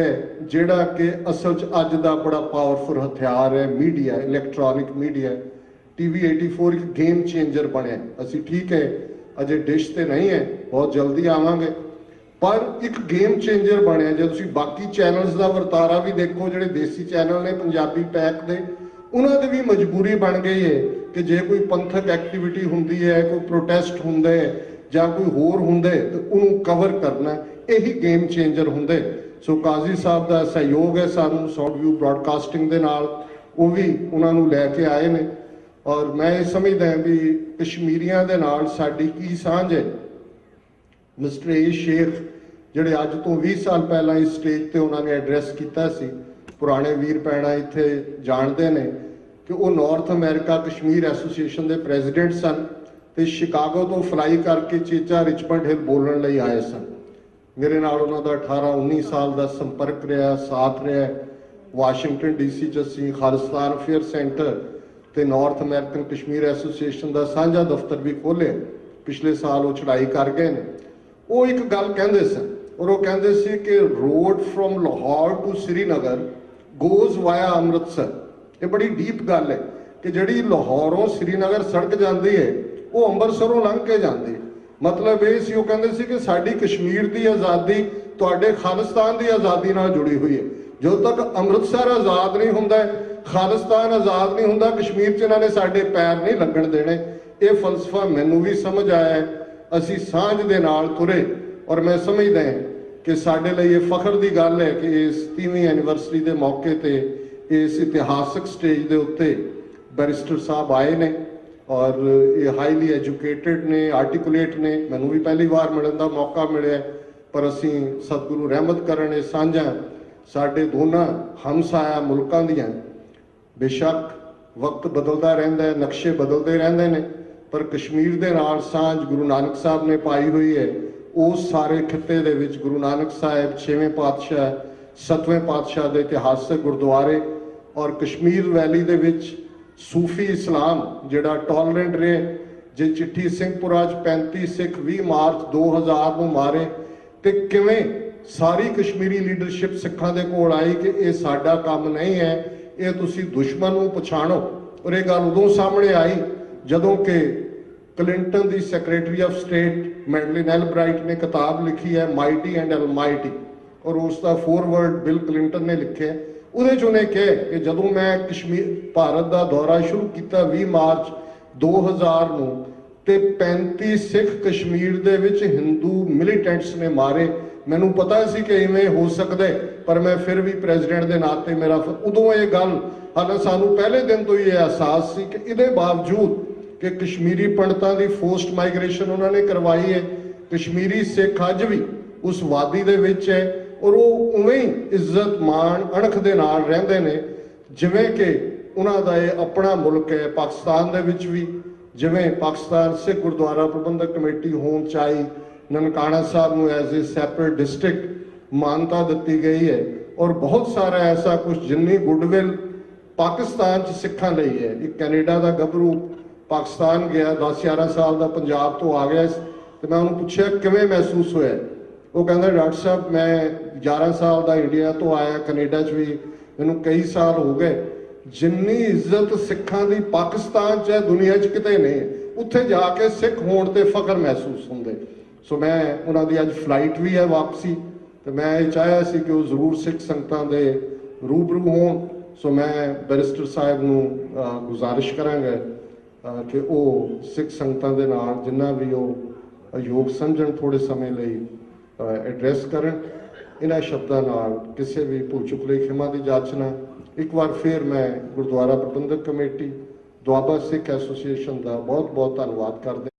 ਜਿਹੜਾ ਕਿ ਅਸਲ 'ਚ ਅੱਜ ਦਾ ਬੜਾ ਪਾਵਰਫੁਲ ਹਥਿਆਰ ਹੈ, ਮੀਡੀਆ, ਇਲੈਕਟ੍ਰੋਨਿਕ ਮੀਡੀਆ। TV 84 ਇੱਕ ਗੇਮ ਚੇਂਜਰ ਬਣਿਆ। ਅਸੀਂ ਠੀਕ ਹੈ ਅਜੇ ਡਿਸ਼ ਤੇ ਨਹੀਂ ਹੈ, ਬਹੁਤ ਜਲਦੀ ਆਵਾਂਗੇ, ਪਰ ਇੱਕ ਗੇਮ ਚੇਂਜਰ ਬਣਿਆ। ਜੇ ਤੁਸੀਂ ਬਾਕੀ ਚੈਨਲਸ ਦਾ ਵਰਤਾਰਾ ਵੀ ਦੇਖੋ, ਜਿਹੜੇ ਦੇਸੀ ਚੈਨਲ ਨੇ ਪੰਜਾਬੀ ਪੈਕ ਦੇ, ਉਹਨਾਂ ਦੀ ਵੀ ਮਜਬੂਰੀ ਬਣ ਗਈ ਹੈ ਕਿ ਜੇ ਕੋਈ ਪੰਥਕ ਐਕਟੀਵਿਟੀ ਹੁੰਦੀ ਹੈ, ਕੋਈ ਪ੍ਰੋਟੈਸਟ ਹੁੰਦਾ ਹੈ ਜਾਂ ਕੋਈ ਹੋਰ ਹੁੰਦਾ ਹੈ ਤੇ ਉਹਨੂੰ ਕਵਰ ਕਰਨਾ, ਇਹੀ ਗੇਮ ਚੇਂਜਰ ਹੁੰਦੇ। ਸੋ ਕਾਜ਼ੀ ਸਾਹਿਬ ਦਾ ਸਹਿਯੋਗ ਹੈ ਸਾਨੂੰ ਸਾਊਥ ਵਿਊ ਬ੍ਰਾਡਕਾਸਟਿੰਗ ਦੇ ਨਾਲ, ਉਹ ਵੀ ਉਹਨਾਂ ਨੂੰ ਲੈ ਕੇ ਆਏ ਨੇ। ਔਰ ਮੈਂ ਇਹ ਸਮਝਦਾ ਵੀ ਕਸ਼ਮੀਰੀਆਂ ਦੇ ਨਾਲ ਸਾਡੀ ਕੀ ਸਾਂਝ ਹੈ। ਮਿਸਟਰ ਏ ਸ਼ੇਖ ਜਿਹੜੇ ਅੱਜ ਤੋਂ 20 ਸਾਲ ਪਹਿਲਾਂ ਇਸ ਸਟੇਜ ਤੇ ਉਹਨਾਂ ਨੇ ਐਡਰੈਸ ਕੀਤਾ ਸੀ, ਪੁਰਾਣੇ ਵੀਰ ਭੈਣਾਂ ਇੱਥੇ ਜਾਣਦੇ ਨੇ ਕਿ ਉਹ ਨਾਰਥ ਅਮਰੀਕਾ ਕਸ਼ਮੀਰ ਐਸੋਸੀਏਸ਼ਨ ਦੇ ਪ੍ਰੈਜ਼ੀਡੈਂਟ ਸਨ ਤੇ ਸ਼ਿਕਾਗੋ ਤੋਂ ਫਲਾਈ ਕਰਕੇ ਚੇਚਾ ਰਿਚਮੰਡ ਹਿੱਲ ਬੋਲਣ ਲਈ ਆਏ ਸਨ। ਮੇਰੇ ਨਾਲ ਉਹਨਾਂ ਦਾ 18-19 ਸਾਲ ਦਾ ਸੰਪਰਕ ਰਿਹਾ, ਸਾਥ ਰਿਹਾ। ਵਾਸ਼ਿੰਗਟਨ ਡੀਸੀ 'ਚ ਅਸੀਂ ਖਾਲਿਸਤਾਨ ਅਫੇਅਰ ਸੈਂਟਰ ਤੇ ਨਾਰਥ ਅਮਰੀਕਨ ਕਸ਼ਮੀਰ ਐਸੋਸੀਏਸ਼ਨ ਦਾ ਸਾਂਝਾ ਦਫ਼ਤਰ ਵੀ ਖੋਲ੍ਹਿਆ। ਪਿਛਲੇ ਸਾਲ ਉਹ ਚੜ੍ਹਾਈ ਕਰ ਗਏ ਨੇ। ਉਹ ਇੱਕ ਗੱਲ ਕਹਿੰਦੇ ਸਨ, ਔਰ ਉਹ ਕਹਿੰਦੇ ਸੀ ਕਿ road from Lahore to Srinagar goes via Amritsar. ਇਹ ਬੜੀ ਡੀਪ ਗੱਲ ਹੈ ਕਿ ਜਿਹੜੀ ਲਾਹੌਰੋਂ ਸ੍ਰੀਨਗਰ ਸੜਕ ਜਾਂਦੀ ਹੈ ਉਹ ਅੰਮ੍ਰਿਤਸਰੋਂ ਲੰਘ ਕੇ ਜਾਂਦੀ ਹੈ। ਮਤਲਬ ਇਹ ਸੀ, ਉਹ ਕਹਿੰਦੇ ਸੀ ਕਿ ਸਾਡੀ ਕਸ਼ਮੀਰ ਦੀ ਆਜ਼ਾਦੀ ਤੁਹਾਡੇ ਖਾਲਿਸਤਾਨ ਦੀ ਆਜ਼ਾਦੀ ਨਾਲ ਜੁੜੀ ਹੋਈ ਹੈ। ਜਦੋਂ ਤੱਕ ਅੰਮ੍ਰਿਤਸਰ ਆਜ਼ਾਦ ਨਹੀਂ ਹੁੰਦਾ, ਖਾਲਿਸਤਾਨ ਆਜ਼ਾਦ ਨਹੀਂ ਹੁੰਦਾ, ਕਸ਼ਮੀਰ 'ਚ ਇਹਨਾਂ ਨੇ ਸਾਡੇ ਪੈਰ ਨਹੀਂ ਲੱਗਣ ਦੇਣੇ। ਇਹ ਫਲਸਫਾ ਮੈਨੂੰ ਵੀ ਸਮਝ ਆਇਆ ਹੈ। ਅਸੀਂ ਸਾਂਝ ਦੇ ਨਾਲ ਤੁਰੇ ਔਰ ਮੈਂ ਸਮਝਦਾ ਹਾਂ ਕਿ ਸਾਡੇ ਲਈ ਇਹ ਫਖਰ ਦੀ ਗੱਲ ਹੈ ਕਿ ਇਸ 30ਵੀਂ ਐਨੀਵਰਸਰੀ ਦੇ ਮੌਕੇ ਤੇ ਇਸ ਇਤਿਹਾਸਕ ਸਟੇਜ ਦੇ ਉੱਤੇ ਬੈਰਿਸਟਰ ਸਾਹਿਬ ਆਏ ਨੇ ਔਰ ਇਹ ਹਾਈਲੀ ਐਜੂਕੇਟਿਡ ਨੇ, ਆਰਟੀਕੂਲੇਟ ਨੇ। ਮੈਨੂੰ ਵੀ ਪਹਿਲੀ ਵਾਰ ਮਿਲਣ ਦਾ ਮੌਕਾ ਮਿਲਿਆ, ਪਰ ਅਸੀਂ ਸਤਿਗੁਰੂ ਰਹਿਮਤ ਕਰਨ ਇਹ ਸਾਂਝਾਂ ਸਾਡੇ ਦੋਨਾਂ ਹਮਸਾਇਆ ਮੁਲਕਾਂ ਦੀਆਂ। ਬੇਸ਼ੱਕ ਵਕਤ ਬਦਲਦਾ ਰਹਿੰਦਾ ਹੈ, ਨਕਸ਼ੇ ਬਦਲਦੇ ਰਹਿੰਦੇ ਨੇ, ਪਰ ਕਸ਼ਮੀਰ ਦੇ ਨਾਲ ਸਾਂਝ ਗੁਰੂ ਨਾਨਕ ਸਾਹਿਬ ਨੇ ਪਾਈ ਹੋਈ ਹੈ। ਉਸ ਸਾਰੇ ਖਿੱਤੇ ਦੇ ਵਿੱਚ ਗੁਰੂ ਨਾਨਕ ਸਾਹਿਬ 6ਵੇਂ ਪਾਤਸ਼ਾਹ, 7ਵੇਂ ਪਾਤਸ਼ਾਹ ਦੇ ਇਤਿਹਾਸਕ ਗੁਰਦੁਆਰੇ ਔਰ ਕਸ਼ਮੀਰ ਵੈਲੀ ਦੇ ਵਿੱਚ ਸੂਫੀ ਇਸਲਾਮ ਜਿਹੜਾ ਟੋਲਰੈਂਟ ਰਹੇ। ਜੇ ਚਿੱਠੀ ਸਿੰਘਪੁਰਾ 'ਚ 35 ਸਿੱਖ 20 ਮਾਰਚ 2000 ਨੂੰ ਮਾਰੇ ਤੇ ਕਿਵੇਂ ਸਾਰੀ ਕਸ਼ਮੀਰੀ ਲੀਡਰਸ਼ਿਪ ਸਿੱਖਾਂ ਦੇ ਕੋਲ ਆਈ ਕਿ ਇਹ ਸਾਡਾ ਕੰਮ ਨਹੀਂ ਹੈ, ਇਹ ਤੁਸੀਂ ਦੁਸ਼ਮਣ ਨੂੰ ਪਛਾਣੋ। ਔਰ ਇਹ ਗੱਲ ਉਦੋਂ ਸਾਹਮਣੇ ਆਈ ਜਦੋਂ ਕਿ Clinton the secretary of state Madeleine ਐਲਬਰਾਈਟ ਨੇ ਕਿਤਾਬ ਲਿਖੀ ਹੈ ਮਾਈਟੀ ਐਂਡ ਅਲਮਾਈਟੀ, ਔਰ ਉਸ ਦਾ ਫੋਰਵਰਡ ਬਿਲ ਕਲਿੰਟਨ ਨੇ ਲਿਖਿਆ। ਉਹਦੇ 'ਚ ਉਹਨੇ ਕਿਹਾ ਕਿ ਜਦੋਂ ਮੈਂ ਕਸ਼ਮੀਰ ਭਾਰਤ ਦਾ ਦੌਰਾ ਸ਼ੁਰੂ ਕੀਤਾ 20 ਮਾਰਚ 2000 ਨੂੰ ਤੇ 35 ਸਿੱਖ ਕਸ਼ਮੀਰ ਦੇ ਵਿੱਚ ਹਿੰਦੂ ਮਿਲੀਟੈਂਟਸ ਨੇ ਮਾਰੇ। ਮੈਨੂੰ ਪਤਾ ਸੀ ਕਿ ਇਵੇਂ ਹੋ ਸਕਦਾ, ਪਰ ਮੈਂ ਫਿਰ ਵੀ ਪ੍ਰੈਜ਼ੀਡੈਂਟ ਦੇ ਨਾਤੇ ਮੇਰਾ ਉਦੋਂ ਇਹ ਗੱਲ, ਹਾਲੇ ਸਾਨੂੰ ਪਹਿਲੇ ਦਿਨ ਤੋਂ ਹੀ ਇਹ ਅਹਿਸਾਸ ਸੀ ਕਿ ਇਹਦੇ ਬਾਵਜੂਦ ਕਿ ਕਸ਼ਮੀਰੀ ਪੰਡਤਾਂ ਦੀ ਫੋਰਸਡ ਮਾਈਗ੍ਰੇਸ਼ਨ ਉਹਨਾਂ ਨੇ ਕਰਵਾਈ ਹੈ, ਕਸ਼ਮੀਰੀ ਸਿੱਖ ਅੱਜ ਵੀ ਉਸ ਵਾਦੀ ਦੇ ਵਿੱਚ ਹੈ ਔਰ ਉਹ ਉਵੇਂ ਹੀ ਇੱਜ਼ਤ ਮਾਣ ਅਣਖ ਦੇ ਨਾਲ ਰਹਿੰਦੇ ਨੇ ਜਿਵੇਂ ਕਿ ਉਹਨਾਂ ਦਾ ਇਹ ਆਪਣਾ ਮੁਲਕ ਹੈ। ਪਾਕਿਸਤਾਨ ਦੇ ਵਿੱਚ ਵੀ ਜਿਵੇਂ ਪਾਕਿਸਤਾਨ ਸਿੱਖ ਗੁਰਦੁਆਰਾ ਪ੍ਰਬੰਧਕ ਕਮੇਟੀ ਹੋਂਦ 'ਚ ਆਈ, ਨਨਕਾਣਾ ਸਾਹਿਬ ਨੂੰ ਐਜ਼ ਏ ਸੈਪਰੇਟ ਡਿਸਟ੍ਰਿਕਟ ਮਾਨਤਾ ਦਿੱਤੀ ਗਈ ਹੈ ਔਰ ਬਹੁਤ ਸਾਰਾ ਐਸਾ ਕੁਝ ਜਿੰਨੀ ਗੁੱਡਵਿਲ ਪਾਕਿਸਤਾਨ 'ਚ ਸਿੱਖਾਂ ਲਈ ਹੈ। ਇੱਕ ਕੈਨੇਡਾ ਦਾ ਗੱਭਰੂ ਪਾਕਿਸਤਾਨ ਗਿਆ, 10-11 ਸਾਲ ਦਾ, ਪੰਜਾਬ ਤੋਂ ਆ ਗਿਆ ਤੇ ਮੈਂ ਉਹਨੂੰ ਪੁੱਛਿਆ ਕਿਵੇਂ ਮਹਿਸੂਸ ਹੋਇਆ। ਉਹ ਕਹਿੰਦਾ ਡਾਕਟਰ ਸਾਹਿਬ ਮੈਂ 11 ਸਾਲ ਦਾ ਇੰਡੀਆ ਤੋਂ ਆਇਆ, ਕੈਨੇਡਾ 'ਚ ਵੀ ਮੈਨੂੰ ਕਈ ਸਾਲ ਹੋ ਗਏ, ਜਿੰਨੀ ਇੱਜ਼ਤ ਸਿੱਖਾਂ ਦੀ ਪਾਕਿਸਤਾਨ 'ਚ ਹੈ ਦੁਨੀਆ 'ਚ ਕਿਤੇ ਨਹੀਂ ਹੈ। ਉੱਥੇ ਜਾ ਕੇ ਸਿੱਖ ਹੋਣ ਤੇ ਫਖਰ ਮਹਿਸੂਸ ਹੁੰਦੇ। ਸੋ ਮੈਂ ਉਹਨਾਂ ਦੀ ਅੱਜ ਫਲਾਈਟ ਵੀ ਹੈ ਵਾਪਸੀ, ਤੇ ਮੈਂ ਇਹ ਚਾਹਿਆ ਸੀ ਕਿ ਉਹ ਜ਼ਰੂਰ ਸਿੱਖ ਸੰਗਤਾਂ ਦੇ ਰੂਬਰੂ ਹੋਣ। ਸੋ ਮੈਂ ਬੈਰਿਸਟਰ ਸਾਹਿਬ ਨੂੰ ਗੁਜ਼ਾਰਿਸ਼ ਕਰਾਂਗਾ ਕਿ ਉਹ ਸਿੱਖ ਸੰਗਤਾਂ ਦੇ ਨਾਲ ਜਿੰਨਾ ਵੀ ਉਹ ਯੋਗ ਸਮਝਣ ਥੋੜੇ ਸਮੇਂ ਲਈ ਐਡਰੈਸ ਕਰਨ। ਇਹਨਾਂ ਸ਼ਬਦਾਂ ਨਾਲ ਕਿਸੇ ਵੀ ਭੁੱਲ ਚੁੱਕ ਲਈ ਖਿਮਾ ਦੀ ਜਾਚਨਾ। ਇੱਕ ਵਾਰ ਫਿਰ ਮੈਂ ਗੁਰਦੁਆਰਾ ਪ੍ਰਬੰਧਕ ਕਮੇਟੀ ਦੁਆਬਾ ਸਿੱਖ ਐਸੋਸੀਏਸ਼ਨ ਦਾ ਬਹੁਤ ਬਹੁਤ ਧੰਨਵਾਦ ਕਰਦਾ।